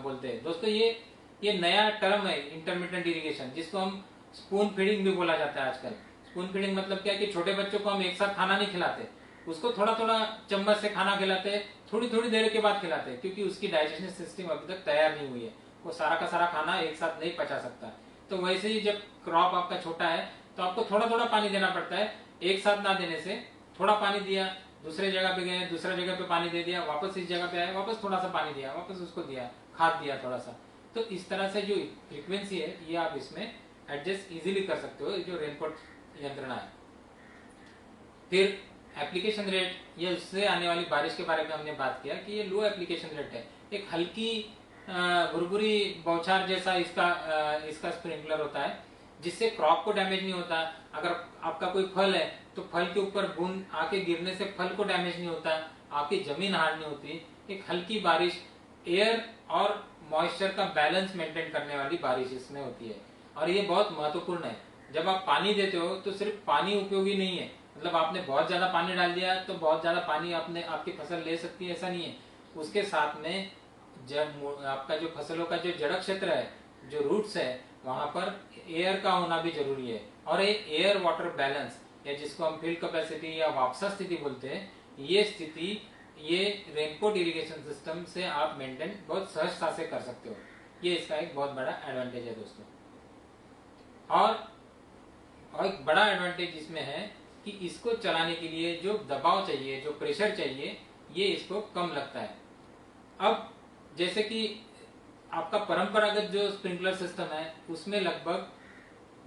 बोलते हैं दोस्तों। ये नया टर्म है इंटरमिटेंट इरिगेशन, जिसको हम स्पून फीडिंग भी बोला जाता है आजकल। स्पून फीडिंग मतलब क्या कि छोटे बच्चों को हम एक साथ खाना नहीं खिलाते, उसको थोड़ा थोड़ा चम्मच से खाना खिलाते हैं, थोड़ी थोड़ी देर के बाद खिलाते हैं, क्योंकि उसकी डाइजेशन सिस्टम अभी तक तैयार नहीं हुई है, वो सारा का सारा खाना एक साथ नहीं पचा सकता। तो वैसे ही जब क्रॉप आपका छोटा है तो आपको थोड़ा थोड़ा पानी देना पड़ता है, एक साथ ना देने से थोड़ा पानी दिया, दूसरे जगह पे गए, दूसरे जगह पे पानी दे दिया, वापस इस जगह पे आए, वापस थोड़ा सा पानी दिया, वापस उसको दिया, खाद दिया थोड़ा सा। तो इस तरह से जो फ्रीक्वेंसी है ये आप इसमें एडजस्ट इजीली कर सकते हो, जो रेनकोट यंत्रणा है। फिर एप्लीकेशन रेट, ये उससे आने वाली बारिश के बारे में हमने बात किया कि ये लो एप्लीकेशन रेट है, एक हल्की भुरभुरी बौछार जैसा इसका स्प्रिंकलर होता है, जिससे क्रॉप को डैमेज नहीं होता। अगर आपका कोई फल है तो फल के ऊपर बूंद आके गिरने से फल को डैमेज नहीं होता, आपकी जमीन हार्ड नहीं होती। एक हल्की बारिश, एयर और मॉइस्चर का बैलेंस मेंटेन करने वाली बारिश इसमें होती है, और ये बहुत महत्वपूर्ण है। जब आप पानी देते हो तो सिर्फ पानी उपयोगी नहीं है, मतलब आपने बहुत ज्यादा पानी डाल दिया तो बहुत ज्यादा पानी आपकी फसल ले सकती है, ऐसा नहीं है। उसके साथ में आपका जो फसलों का जो जड़ क्षेत्र है, जो रूट्स है, वहां पर एयर का होना भी जरूरी है। और ये एयर वाटर बैलेंस, या जिसको हम फील्ड कैपेसिटी या वापसा स्थिति बोलते हैं, ये स्थिति ये रेनकोट इरिगेशन सिस्टम से आप मेंटेन बहुत सहजता से कर सकते हो। ये इसका एक बहुत बड़ा एडवांटेज है दोस्तों। और एक बड़ा एडवांटेज इसमें है कि इसको चलाने के लिए जो दबाव चाहिए, जो प्रेशर चाहिए, ये इसको कम लगता है। अब जैसे कि आपका परंपरागत जो स्प्रिंकलर सिस्टम है उसमें लगभग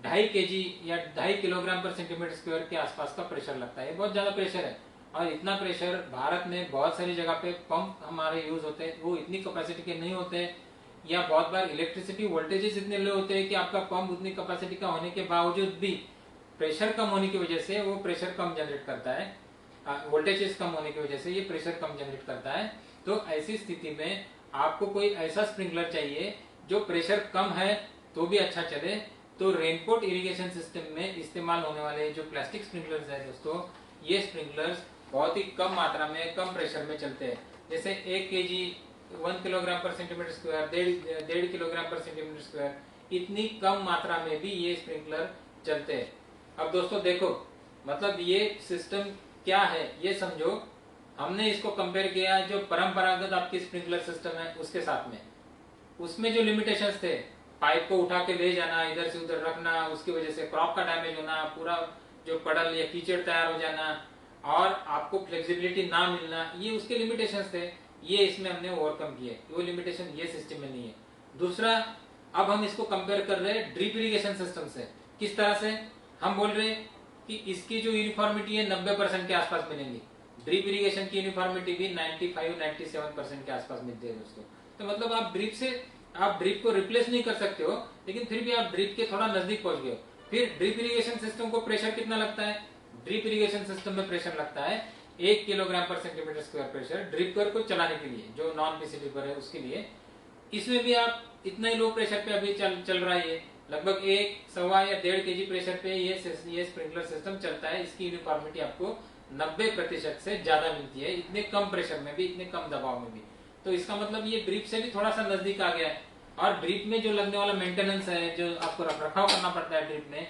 2.5 kg या 2.5 किलोग्राम पर सेंटीमीटर स्क्वायर के आसपास का प्रेशर लगता है। बहुत ज्यादा प्रेशर है, और इतना प्रेशर भारत में बहुत सारी जगह पे पंप हमारे यूज होते हैं, वो इतनी कैपेसिटी के नहीं होते, या बहुत बार इलेक्ट्रिसिटी वोल्टेजेस इतने लो होते हैं कि आपका पंप उतनी कैपेसिटी का होने के बावजूद भी प्रेशर कम होने की वजह से वो प्रेशर कम जनरेट करता है, वोल्टेजेस कम होने की वजह से ये प्रेशर कम जनरेट करता है। तो ऐसी स्थिति में आपको कोई ऐसा स्प्रिंकलर चाहिए जो प्रेशर कम है तो भी अच्छा चले। तो रेनकोट इरिगेशन सिस्टम में इस्तेमाल होने वाले जो प्लास्टिक स्प्रिंकलर्स है दोस्तों, ये स्प्रिंकलर्स बहुत ही कम मात्रा में, कम प्रेशर में चलते हैं। जैसे 1 kg 1 किलोग्राम पर सेंटीमीटर स्क्वायर, 1.5 किलोग्राम पर सेंटीमीटर स्क्वायर, इतनी कम मात्रा में भी ये स्प्रिंकलर चलते हैं। अब दोस्तों देखो, मतलब ये सिस्टम क्या है ये समझो। हमने इसको कंपेयर किया जो परंपरागत आपकी स्प्रिंकलर सिस्टम है उसके साथ में। उसमें जो लिमिटेशंस थे, पाइप को उठा के ले जाना, इधर से उधर रखना, उसकी वजह से क्रॉप का डैमेज होना, पूरा जो पड़ल या कीचड़ तैयार हो जाना, और आपको फ्लेक्सिबिलिटी ना मिलना, ये उसके लिमिटेशंस थे। ये इसमें हमने ओवरकम किए, वो लिमिटेशन ये सिस्टम में नहीं है। दूसरा, अब हम इसको कंपेयर कर रहे हैं ड्रिप इरिगेशन सिस्टम से। किस तरह से? हम बोल रहे हैं कि इसकी जो यूनिफॉर्मिटी है 90% के आसपास मिलेंगी। ड्रिप इरिगेशन की यूनिफॉर्मिटी भी 95-97% के आसपास मिलती है दोस्तों। तो मतलब आप ड्रिप को रिप्लेस नहीं कर सकते हो, लेकिन फिर भी आप ड्रिप के थोड़ा नजदीक पहुंच गए हो। फिर ड्रिप इरिगेशन सिस्टम को प्रेशर कितना लगता है? ड्रिप इरिगेशन सिस्टम में प्रेशर लगता है 1 किलोग्राम पर सेंटीमीटर स्क्वायर प्रेशर ड्रिपर को चलाने के लिए, जो नॉन पीसी ड्रिपर है उसके लिए। इसमें भी आप इतना ही लो प्रेशर पे अभी चल रहा है, लगभग 1, 1.25 या 1.5 kg प्रेशर पे ये स्प्रिंकलर सिस्टम चलता है। इसकी यूनिफॉर्मिटी आपको 90% से ज्यादा मिलती है, इतने कम प्रेशर में भी, इतने कम दबाव में भी। तो इसका मतलब ये ड्रिप से भी थोड़ा सा नजदीक आ गया है। और ड्रिप में जो लगने वाला मेंटेनेंस है, जो आपको रखरखाव करना पड़ता है ड्रिप में,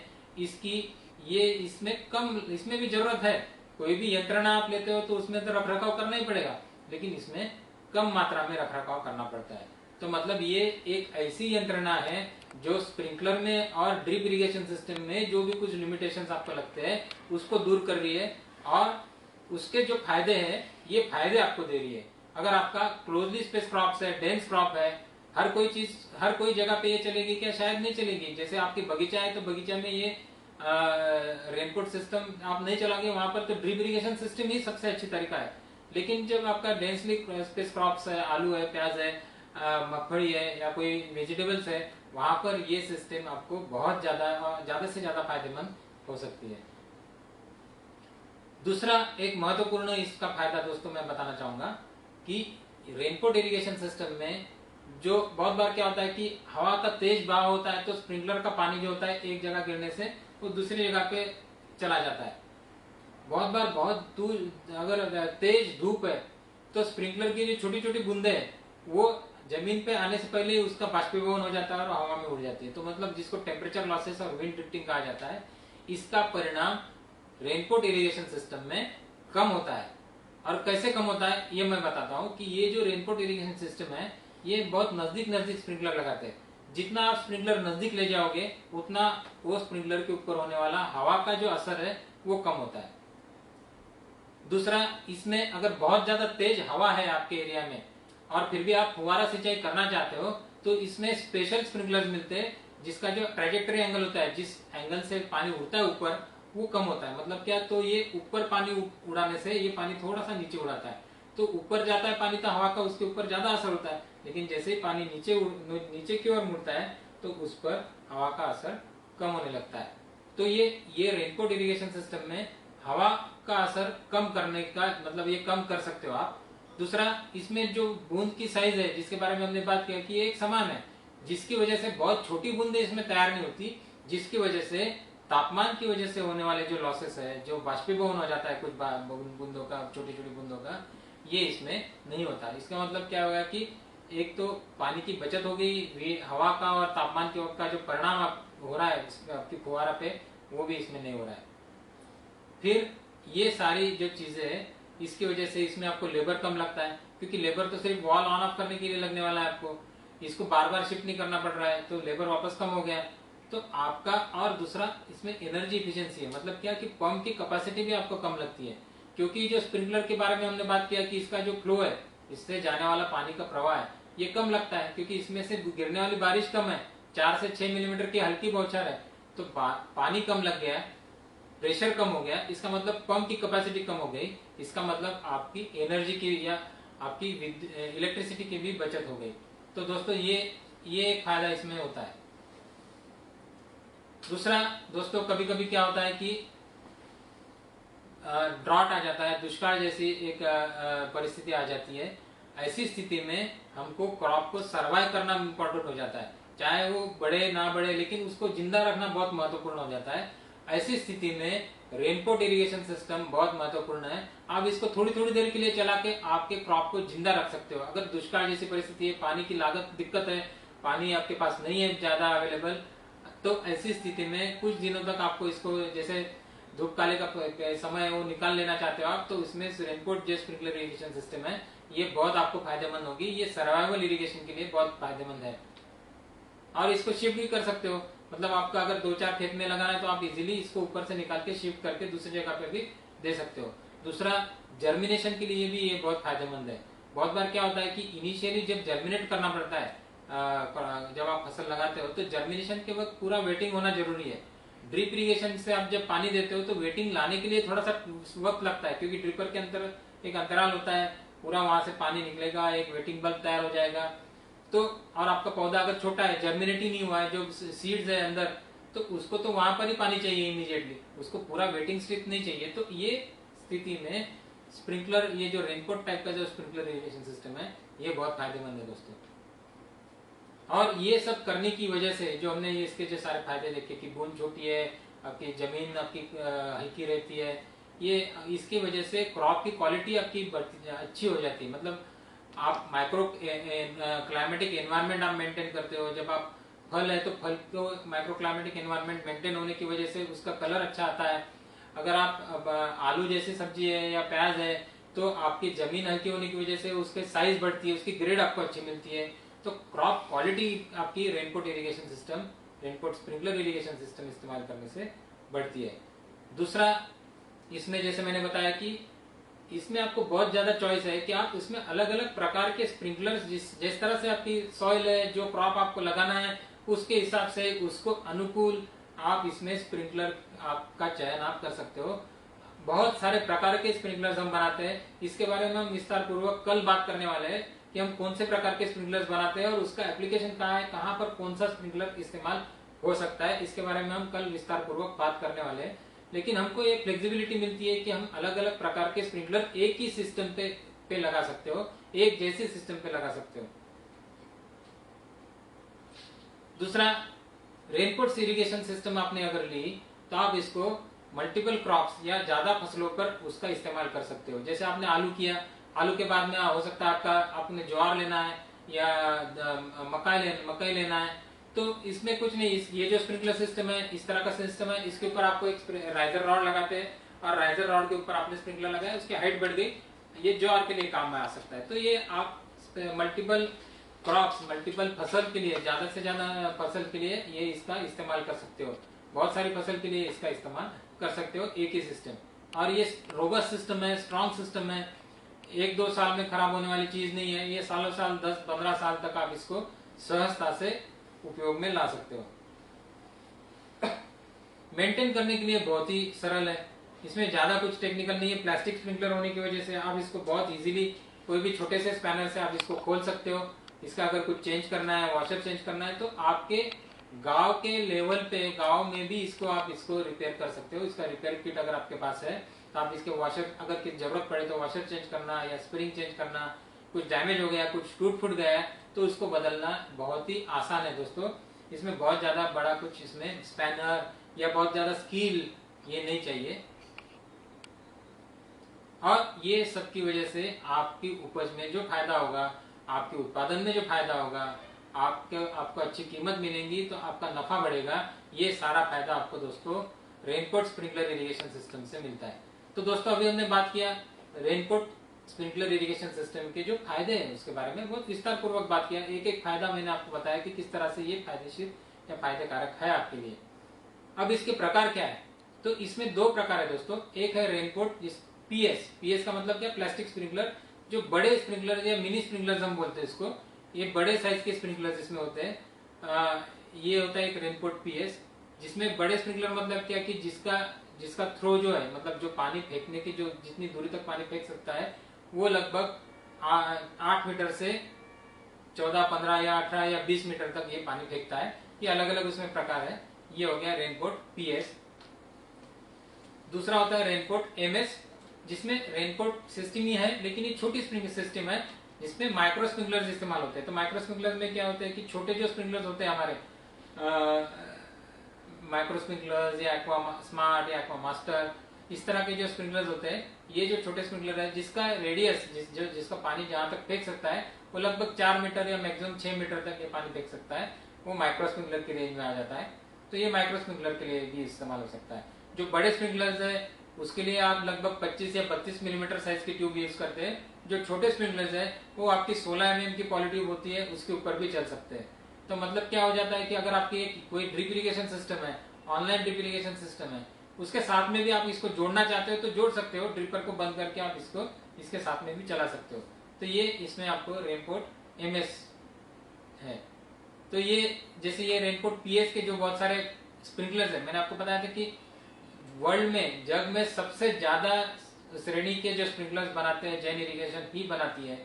इसमें भी जरूरत है। कोई भी यंत्रणा आप लेते हो तो उसमें तो रखरखाव करना ही पड़ेगा, लेकिन इसमें कम मात्रा में रखरखाव करना पड़ता है। तो मतलब ये एक ऐसी यंत्रणा है जो स्प्रिंकलर में और ड्रिप इरिगेशन सिस्टम में जो भी कुछ लिमिटेशंस आपको लगते हैं उसको दूर कर रही है, और उसके जो फायदे हैं ये फायदे आपको दे रही है। अगर आपका क्लोजली स्पेस क्रॉप्स है, डेंस क्रॉप है, हर कोई जगह पे ये चलेगी क्या? शायद नहीं चलेगी। जैसे आपकी बगीचा है तो बगीचा में ये रेनकोट सिस्टम आप नहीं चलाओगे, वहां पर तो ड्रिप इरिगेशन सिस्टम ही सबसे अच्छी तरीका है। लेकिन जब आपका डेंसली स्पेस क्रॉप्स है, आलू है, प्याज है, मगफली है, या कोई वेजिटेबल्स है, वहां पर ये सिस्टम आपको बहुत ज्यादा से ज्यादा फायदेमंद हो सकती है। दूसरा एक महत्वपूर्ण इसका फायदा दोस्तों मैं बताना चाहूंगा कि रेनकोट इरिगेशन सिस्टम में जो बहुत बार क्या होता है कि हवा का तेज बहाव होता है, तो स्प्रिंकलर का पानी जो होता है एक जगह गिरने से वो दूसरी जगह पे चला जाता है। बहुत बार बहुत दूर अगर तेज धूप है तो स्प्रिंकलर की जो छोटी छोटी बूंदे है वो जमीन पे आने से पहले ही उसका बाष्पीभवन हो जाता है और हवा में उड़ जाती है। तो मतलब जिसको टेम्परेचर लॉसेस और विंड ड्रिफ्टिंग कहा जाता है, इसका परिणाम रेनकोट इरिगेशन सिस्टम में कम होता है। और कैसे कम होता है ये मैं बताता हूँ कि ये जो रेनकोट इरिगेशन सिस्टम है ये बहुत नजदीक स्प्रिंकलर लगाते हैं। जितना आप स्प्रिंकलर नजदीक ले जाओगे उतना वो स्प्रिंकलर के ऊपर होने वाला हवा का जो असर है वो कम होता है। दूसरा, इसमें अगर बहुत ज्यादा तेज हवा है आपके एरिया में और फिर भी आप फुवारा सिंचाई करना चाहते हो तो इसमें स्पेशल स्प्रिंकलर मिलते हैं, जिसका जो ट्रेजेक्टरी एंगल होता है, जिस एंगल से पानी उड़ता है ऊपर, वो कम होता है। मतलब क्या, तो ये ऊपर पानी उड़ाने से ये पानी थोड़ा सा नीचे उड़ाता है। तो ऊपर जाता है पानी तो हवा का उसके ऊपर ज्यादा असर होता है, लेकिन जैसे ही पानी नीचे की ओर मुड़ता है तो उस पर हवा का असर कम होने लगता है। तो ये रेनकोट इरिगेशन सिस्टम में हवा का असर कम करने का मतलब ये कम कर सकते हो आप। दूसरा, इसमें जो बूंद की साइज है जिसके बारे में हमने बात किया कि ये एक समान है, जिसकी वजह से बहुत छोटी बूंदें इसमें तैयार नहीं होती, जिसकी वजह से तापमान की वजह से होने वाले जो लॉसेस है, जो बाष्पीभवन हो जाता है कुछ बूंदों का, छोटी छोटी बूंदों का, ये इसमें नहीं होता। इसका मतलब क्या होगा कि एक तो पानी की बचत हो गई, हवा का और तापमान का जो परिणाम हो रहा है आपकी फुहारा पे, वो भी इसमें नहीं हो रहा है। फिर ये सारी जो चीजें है, इसकी वजह से इसमें आपको लेबर कम लगता है, क्योंकि लेबर तो सिर्फ वॉल ऑन ऑफ करने के लिए लगने वाला है आपको, इसको बार बार शिफ्ट नहीं करना पड़ रहा है, तो लेबर वापस कम हो गया। तो आपका, और दूसरा इसमें एनर्जी इफिशियंसी है, मतलब क्या कि पंप की कैपेसिटी भी आपको कम लगती है, क्योंकि जो स्प्रिंकलर के बारे में हमने बात किया कि इसका जो फ्लो है, इससे जाने वाला पानी का प्रवाह है, ये कम लगता है, क्योंकि इसमें से गिरने वाली बारिश कम है, 4 से 6 मिलीमीटर की हल्की बौछार है, तो पानी कम लग गया, प्रेशर कम हो गया, इसका मतलब पंप की कैपेसिटी कम हो गई, इसका मतलब आपकी एनर्जी की या आपकी इलेक्ट्रिसिटी की भी बचत हो गई। तो दोस्तों ये एक फायदा इसमें होता है। दूसरा दोस्तों, कभी कभी क्या होता है कि ड्रॉट आ जाता है, दुष्काल जैसी एक परिस्थिति आ जाती है। ऐसी स्थिति में हमको क्रॉप को सर्वाइव करना इम्पोर्टेंट हो जाता है, चाहे वो बढ़े ना बढ़े, लेकिन उसको जिंदा रखना बहुत महत्वपूर्ण हो जाता है। ऐसी स्थिति में रेनकोट इरिगेशन सिस्टम बहुत महत्वपूर्ण है। आप इसको थोड़ी थोड़ी देर के लिए चला के आपके क्रॉप को जिंदा रख सकते हो। अगर दुष्काल जैसी परिस्थिति है, पानी की लागत दिक्कत है, पानी आपके पास नहीं है ज्यादा अवेलेबल, तो ऐसी स्थिति में कुछ दिनों तक आपको इसको, जैसे धूप काले का समय है वो निकाल लेना चाहते हो आप, तो इसमें रेनकोट जो स्प्रिंकलर इरिगेशन सिस्टम है, ये बहुत आपको फायदेमंद होगी। ये सर्वाइवल इरिगेशन के लिए बहुत फायदेमंद है। और इसको शिफ्ट भी कर सकते हो, मतलब आपका अगर 2-4 खेत में लगाना है तो आप इजीली इसको ऊपर से निकाल के शिफ्ट करके दूसरी जगह पे भी दे सकते हो। दूसरा, जर्मिनेशन के लिए भी ये बहुत फायदेमंद है। बहुत बार क्या होता है कि इनिशियली जब जर्मिनेट करना पड़ता है, जब आप फसल लगाते हो, तो जर्मिनेशन के वक्त पूरा वेटिंग होना जरूरी है। ड्रिप इरिगेशन से आप जब पानी देते हो तो वेटिंग लाने के लिए थोड़ा सा वक्त लगता है, क्योंकि ड्रिपर के अंदर एक अंतराल होता है, पूरा वहां से पानी निकलेगा, एक वेटिंग बल्ब तैयार हो जाएगा। तो और आपका पौधा अगर छोटा है, जर्मिनेट ही नहीं हुआ है, जो सीड्स है अंदर, तो उसको तो वहां पर ही पानी चाहिए इमीडिएटली, उसको पूरा वेटिंग स्ट्रिप नहीं चाहिए। तो ये स्थिति में स्प्रिंकलर, ये जो रेनकोट टाइप का जो स्प्रिंकलर इरिगेशन सिस्टम है, ये बहुत फायदेमंद है दोस्तों। और ये सब करने की वजह से जो हमने इसके जो सारे फायदे देखे कि बूंद छोटी है, आपकी जमीन आपकी हल्की रहती है, ये इसकी वजह से क्रॉप की क्वालिटी आपकी अच्छी हो जाती है। मतलब आप माइक्रो क्लाइमेटिक एनवायरनमेंट आप मेंटेन करते हो। जब आप फल है तो फल को माइक्रो क्लाइमेटिक एनवायरनमेंट मेंटेन होने की वजह से उसका कलर अच्छा आता है। अगर आप आलू जैसी सब्जी है या प्याज है, तो आपकी जमीन हल्की होने की वजह से उसके साइज बढ़ती है, उसकी ग्रेड आपको अच्छी मिलती है। तो क्रॉप क्वालिटी आपकी raincoat irrigation system, raincoat sprinkler irrigation system इस्तेमाल करने से बढ़ती है। दूसरा, इसमें जैसे मैंने बताया कि इसमें आपको बहुत ज्यादा चॉइस है कि आप इसमें अलग अलग प्रकार के स्प्रिंकलर्स, जिस तरह से आपकी सॉइल है, जो क्रॉप आपको लगाना है, उसके हिसाब से उसको अनुकूल आप इसमें स्प्रिंकलर आपका चयन आप कर सकते हो। बहुत सारे प्रकार के स्प्रिंकलर्स हम बनाते हैं, इसके बारे में हम विस्तार पूर्वक कल बात करने वाले हैं कि हम कौन से प्रकार के स्प्रिंकलर्स बनाते हैं और उसका एप्लीकेशन कहाँ है, कहाँ पर कौन सा स्प्रिंकलर इस्तेमाल हो सकता है, इसके बारे में हम कल विस्तार पूर्वक बात करने वाले हैं। लेकिन हमको ये फ्लेक्सिबिलिटी मिलती है कि हम अलग अलग प्रकार के स्प्रिंकलर एक ही सिस्टम पे लगा सकते हो, एक जैसे सिस्टम पे लगा सकते हो। दूसरा, रेनकोट इरिगेशन सिस्टम आपने अगर ली तो आप इसको मल्टीपल क्रॉप्स या ज्यादा फसलों पर उसका इस्तेमाल कर सकते हो। जैसे आपने आलू किया, आलू के बाद में हो सकता है आपने ज्वार लेना है या मकई लेना है, तो इसमें कुछ नहीं, ये जो स्प्रिंकलर सिस्टम है, इस तरह का सिस्टम है, इसके ऊपर आपको एक राइजर रॉड लगाते हैं और राइजर रॉड के ऊपर आपने स्प्रिंकलर लगाया, उसकी हाइट बढ़ गई, ये ज्वार के लिए काम में आ सकता है। तो ये आप मल्टीपल क्रॉप्स, मल्टीपल फसल के लिए, ज्यादा से ज्यादा फसल के लिए ये इसका इस्तेमाल कर सकते हो। बहुत सारी फसल के लिए इसका इस्तेमाल कर सकते हो एक ही सिस्टम। और ये रोबस्ट सिस्टम है, स्ट्रॉन्ग सिस्टम है, 1-2 साल में खराब होने वाली चीज नहीं है। ये सालों साल 10-15 साल तक आप इसको सहजता से उपयोग में ला सकते हो। मेंटेन करने के लिए बहुत ही सरल है, इसमें ज्यादा कुछ टेक्निकल नहीं है। प्लास्टिक स्प्रिंकलर होने की वजह से आप इसको बहुत इजीली कोई भी छोटे से स्पैनर से आप इसको खोल सकते हो। इसका अगर कुछ चेंज करना है, वॉशर चेंज करना है, तो आपके गांव के लेवल पे, गांव में भी इसको रिपेयर कर सकते हो। इसका रिपेयर किट अगर आपके पास है तो आप इसके वॉशर, अगर की जरूरत पड़े तो वॉशर चेंज करना या स्प्रिंग चेंज करना, कुछ डैमेज हो गया, कुछ टूट फूट गया तो उसको बदलना बहुत ही आसान है दोस्तों। इसमें बहुत ज्यादा बड़ा कुछ इसमें स्पैनर या बहुत ज्यादा स्किल ये नहीं चाहिए। और ये सब की वजह से आपकी उपज में जो फायदा होगा आपके उत्पादन में जो फायदा होगा, आपको अच्छी कीमत मिलेंगी, तो आपका नफा बढ़ेगा। ये सारा फायदा आपको दोस्तों रेनकोट स्प्रिंकलर इरिगेशन सिस्टम से मिलता है। तो दोस्तों अभी हमने बात किया रेनकोट स्प्रिंकलर इरिगेशन सिस्टम के जो फायदे हैं उसके बारे में बहुत विस्तार पूर्वक बात किया। एक एक फायदा मैंने आपको बताया कि किस तरह से ये फायदेशीर या फायदे कारक है आपके लिए। अब इसके प्रकार क्या है, तो इसमें दो प्रकार है दोस्तों। एक है रेनकोट पीएस का मतलब क्या, प्लास्टिक स्प्रिंकलर, जो बड़े स्प्रिंकलर या मिनी स्प्रिंकलर हम बोलते हैं इसको, ये बड़े साइज के स्प्रिंकलर इसमें होते हैं। ये होता है एक रेनकोट पीएस, जिसमें बड़े स्प्रिंकलर मतलब क्या कि जिसका थ्रो जो है, मतलब जो पानी फेंकने की जो जितनी दूरी तक पानी फेंक सकता है वो लगभग 8 मीटर से 14, 15 या 18 या 20 मीटर तक ये पानी फेंकता है। ये अलग अलग उसमें प्रकार है। ये हो गया रेनकोट पीएस। दूसरा होता है रेनकोट एमएस, जिसमें रेनकोट सिस्टम ही है लेकिन ये छोटी स्प्रिंकलर सिस्टम है, जिसमें माइक्रो स्प्रिंकलर इस्तेमाल होते हैं। तो माइक्रो स्प्रिंकलर में क्या होता है कि छोटे जो स्प्रिंकलर होते हैं हमारे माइक्रो स्प्रिंकलर या एक्वा स्मार्ट या एक्वा मास्टर, इस तरह के जो स्प्रिंकलर होते हैं, ये जो छोटे स्प्रिंकलर है जिसका रेडियस जिसका पानी जहां तक फेंक सकता है वो लगभग 4 मीटर या मैक्सिमम 6 मीटर तक ये पानी फेंक सकता है, वो माइक्रो स्प्रिंकलर की रेंज में आ जाता है। तो ये माइक्रो स्प्रिंकलर के लिए भी इस्तेमाल हो सकता है। जो बड़े स्प्रिंकलर्स है उसके लिए आप लगभग 25 या 32 मिलीमीटर साइज की ट्यूब यूज करते हैं। जो छोटे स्प्रिंकलर्स है वो आपकी 16 mm की पॉली ट्यूब होती है, उसके ऊपर भी चल सकते हैं। तो मतलब क्या हो जाता है कि अगर आपकी कोई ड्रिप इरिगेशन सिस्टम है, ऑनलाइन ड्रिप इरिगेशन सिस्टम है, उसके साथ में भी आप इसको जोड़ना चाहते हो तो जोड़ सकते हो। ड्रिपर को बंद करके आप इसको इसके साथ में भी चला सकते हो। तो ये इसमें आपको रेनकोट एमएस है। तो ये जैसे ये रेनकोट पीएस के जो बहुत सारे स्प्रिंकलर्स है, मैंने आपको बताया था कि वर्ल्ड में जग में सबसे ज्यादा श्रेणी के जो स्प्रिंकलर्स बनाते हैं जैन इरिगेशन ही बनाती है।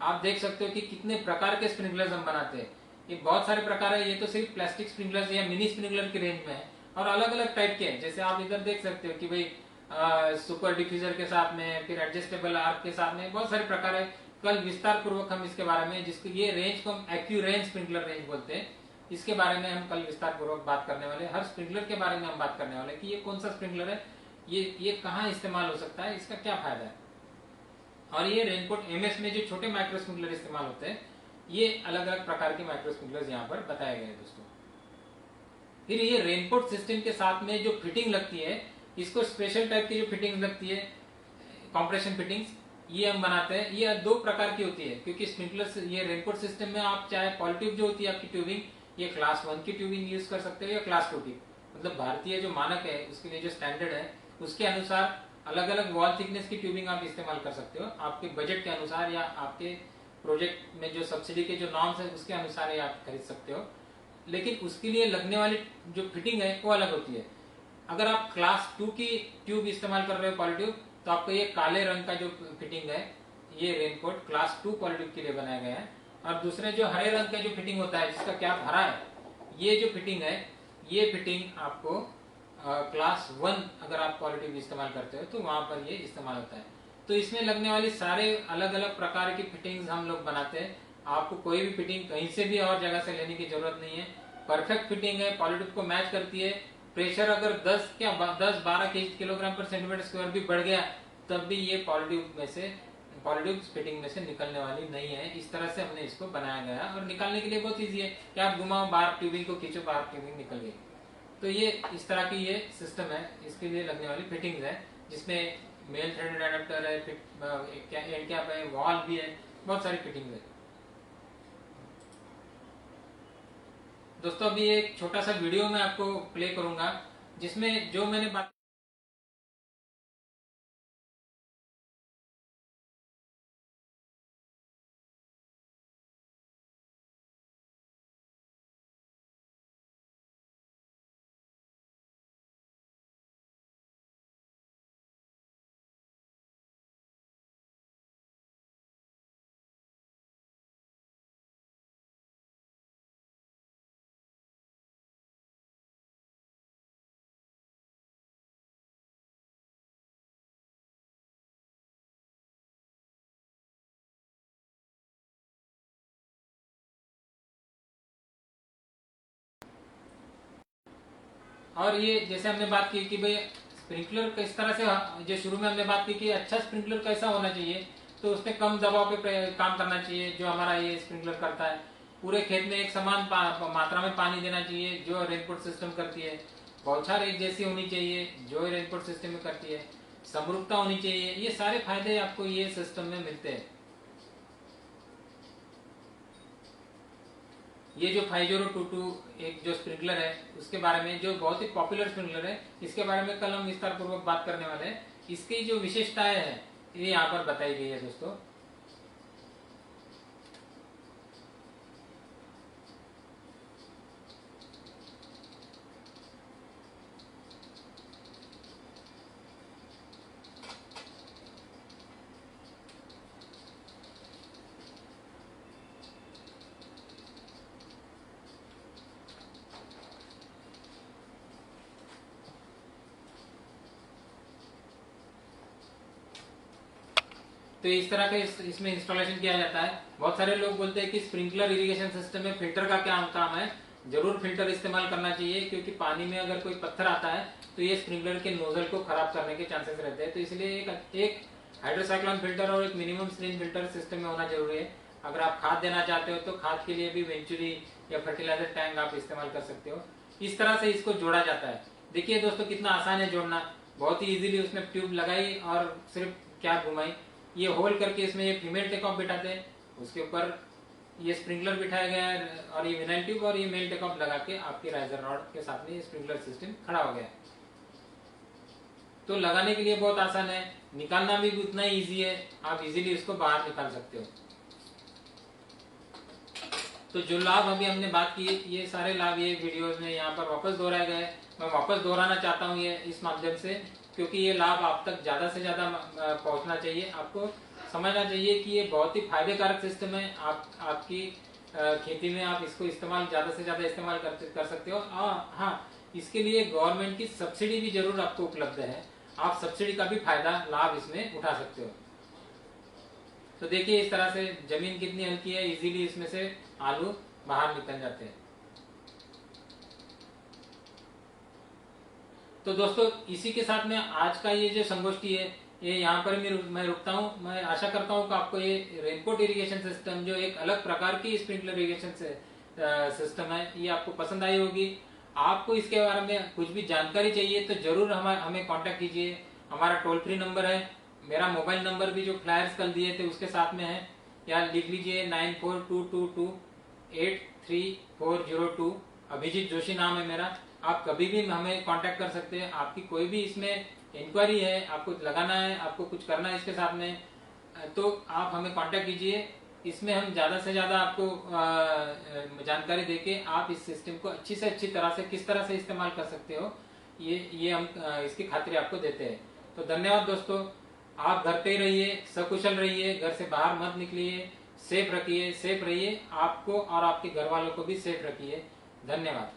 आप देख सकते हो कि कितने प्रकार के स्प्रिंकलर्स हम बनाते हैं। ये बहुत सारे प्रकार है। ये तो सिर्फ प्लास्टिक स्प्रिंकलर्स या मिनी स्प्रिंकलर की रेंज में है, और अलग अलग टाइप के हैं। जैसे आप इधर देख सकते हो कि भाई सुपर डिफ्यूजर के साथ में, फिर एडजस्टेबल आर्क के साथ में, बहुत सारे प्रकार है। कल विस्तार पूर्वक हम इसके बारे में, जिसको ये रेंज को हम एक्यू रेंज स्प्रिंकलर रेंज बोलते हैं, इसके बारे में हम कल विस्तार पूर्वक बात करने वाले। हर स्प्रिंकलर के बारे में हम बात करने वाले कि ये कौन सा स्प्रिंकलर है, ये कहाँ इस्तेमाल हो सकता है, इसका क्या फायदा है। और ये रेनकोट एमएस में जो छोटे माइक्रो स्प्रिंकलर इस्तेमाल होते हैं, ये अलग अलग प्रकार के माइक्रो स्प्रिंकलर यहाँ पर बताए गए हैं दोस्तों। फिर ये रेनकोट सिस्टम के साथ में जो फिटिंग लगती है, इसको स्पेशल टाइप की जो फिटिंग लगती है, कॉम्प्रेशन फिटिंग्स, ये हम बनाते हैं। ये दो प्रकार की होती है, क्योंकि स्प्रिंकलर ये रेनकोट सिस्टम में आप चाहे पॉलिट्यूब जो होती है आपकी ट्यूबिंग, ये क्लास 1 की ट्यूबिंग यूज कर सकते हो या क्लास 2 की, मतलब भारतीय जो मानक है उसके लिए जो स्टैंडर्ड है उसके अनुसार अलग अलग वॉल थिकनेस की ट्यूबिंग आप इस्तेमाल कर सकते हो। आपके बजट के अनुसार या आपके प्रोजेक्ट में जो सब्सिडी के जो नॉर्म्स है उसके अनुसार आप खरीद सकते हो। लेकिन उसके लिए लगने वाली जो फिटिंग है वो अलग होती है। अगर आप क्लास 2 की ट्यूब इस्तेमाल कर रहे हो पॉलिट्यूब, तो आपको ये काले रंग का जो फिटिंग है, ये रेनकोट क्लास 2 पॉलिट्यूब के लिए बनाया गया है। और दूसरे जो हरे रंग का जो फिटिंग होता है, जिसका क्या हरा है, ये जो फिटिंग है, ये फिटिंग आपको क्लास 1 अगर आप पॉलिट्यूब इस्तेमाल करते हो तो वहां पर ये इस्तेमाल होता है। तो इसमें लगने वाली सारे अलग अलग प्रकार की फिटिंग्स हम लोग बनाते हैं। आपको कोई भी फिटिंग कहीं से भी और जगह से लेने की जरूरत नहीं है। परफेक्ट फिटिंग है, पॉलिट्यूब को मैच करती है। प्रेशर अगर 10-12 किलोग्राम पर सेंटीमीटर स्क्वायर भी बढ़ गया तब भी ये पॉलिट्यूब फिटिंग में से निकलने वाली नहीं है। इस तरह से हमने इसको बनाया गया और निकालने के लिए बहुत इजी है कि आप घुमाओ, बाहर ट्यूबिंग को खींचो, बाहर ट्यूबिंग निकल गई। तो ये इस तरह की ये सिस्टम है। इसके लिए लगने वाली फिटिंग्स है, जिसमें मेल थ्रेडेड एडाप्टर है, एंड कैप है, वॉल भी है, बहुत सारी फिटिंग्स है दोस्तों। अभी एक छोटा सा वीडियो मैं आपको प्ले करूंगा, जिसमें जो मैंने बात और ये जैसे हमने बात की कि भाई स्प्रिंकलर किस तरह से, जो शुरू में हमने बात की कि अच्छा स्प्रिंकलर कैसा होना चाहिए, तो उसने कम दबाव पे काम करना चाहिए जो हमारा ये स्प्रिंकलर करता है। पूरे खेत में एक समान मात्रा में पानी देना चाहिए जो रेनकोट सिस्टम करती है। बौछार एक जैसी होनी चाहिए जो रेनकोट सिस्टम में करती है। समरूपता होनी चाहिए। ये सारे फायदे आपको ये सिस्टम में मिलते हैं। ये जो 5022 एक जो स्प्रिंकलर है उसके बारे में, जो बहुत ही पॉपुलर स्प्रिंकलर है, इसके बारे में कल हम विस्तार पूर्वक बात करने वाले हैं। इसकी जो विशेषताएं हैं ये यहाँ पर बताई गई है दोस्तों। तो इस तरह का इसमें इंस्टॉलेशन किया जाता है। बहुत सारे लोग बोलते हैं कि स्प्रिंकलर इरिगेशन सिस्टम में फिल्टर का क्या काम है। जरूर फिल्टर इस्तेमाल करना चाहिए, क्योंकि पानी में अगर कोई पत्थर आता है तो ये स्प्रिंकलर के नोजल को खराब करने के चांसेस रहते हैं। तो इसलिए एक हाइड्रोसाइक्लोन फिल्टर और एक मिनिमम स्ट्रेन फिल्टर सिस्टम में होना जरूरी है। अगर आप खाद देना चाहते हो तो खाद के लिए भी वेंचुरी या फर्टिलाइजर टैंक आप इस्तेमाल कर सकते हो। इस तरह से इसको जोड़ा जाता है। देखिए दोस्तों कितना आसान है जोड़ना। बहुत ही इजीली उसने ट्यूब लगाई और सिर्फ क्या घुमाई, ये होल करके इसमें ये फीमेल टेक ऑफ बिठाते हैं, उसके ऊपर ये स्प्रिंकलर बिठाया गया है और ये विनाइल ट्यूब और ये मेल टेक ऑफ लगा के आपके राइजर रॉड के साथ में ये स्प्रिंकलर सिस्टम खड़ा हो गया है। तो लगाने के लिए बहुत आसान है, निकालना भी उतना ही ईजी है। आप इजीली इसको बाहर निकाल सकते हो। तो जो लाभ अभी हमने बात की, ये सारे लाभ ये वीडियोस में यहाँ पर वापस दोहराए गए। मैं वापस दोहराना चाहता हूँ ये इस माध्यम से, क्योंकि ये लाभ आप तक ज्यादा से ज्यादा पहुंचना चाहिए। आपको समझना चाहिए कि ये बहुत ही फायदेकारक सिस्टम है। आपकी खेती में आप इसको इस्तेमाल ज्यादा से ज्यादा इस्तेमाल कर सकते हो। हाँ, इसके लिए गवर्नमेंट की सब्सिडी भी जरूर आपको उपलब्ध है। आप सब्सिडी का भी फायदा लाभ इसमें उठा सकते हो। तो देखिए इस तरह से जमीन कितनी हल्की है, इजीली इसमें से आलू बाहर निकल जाते हैं। तो दोस्तों इसी के साथ में आज का ये जो संगोष्ठी है ये यहाँ पर मैं रुकता हूँ। मैं आशा करता हूँ कि आपको ये रेनकोट इरिगेशन सिस्टम जो एक अलग प्रकार की स्प्रिंकलर इरिगेशन सिस्टम है ये आपको पसंद आई होगी। आपको इसके बारे में कुछ भी जानकारी चाहिए तो जरूर हमें कांटेक्ट कीजिए। हमारा टोल फ्री नंबर है, मेरा मोबाइल नंबर भी जो फ्लायर्स कल दिए थे उसके साथ में है, या लिख लीजिए 9422283402। अभिजीत जोशी नाम है मेरा। आप कभी भी हमें कांटेक्ट कर सकते हैं। आपकी कोई भी इसमें इंक्वायरी है, आपको लगाना है, आपको कुछ करना है इसके साथ में, तो आप हमें कांटेक्ट कीजिए। इसमें हम ज्यादा से ज्यादा आपको जानकारी देके आप इस सिस्टम को अच्छी से अच्छी तरह से किस तरह से इस्तेमाल कर सकते हो ये हम इसकी खातिर आपको देते हैं। तो धन्यवाद दोस्तों। आप घर पे ही रहिए, सकुशल रहिए, घर से बाहर मत निकलिए, सेफ रहिए। आपको और आपके घर वालों को भी सेफ रखिए। धन्यवाद।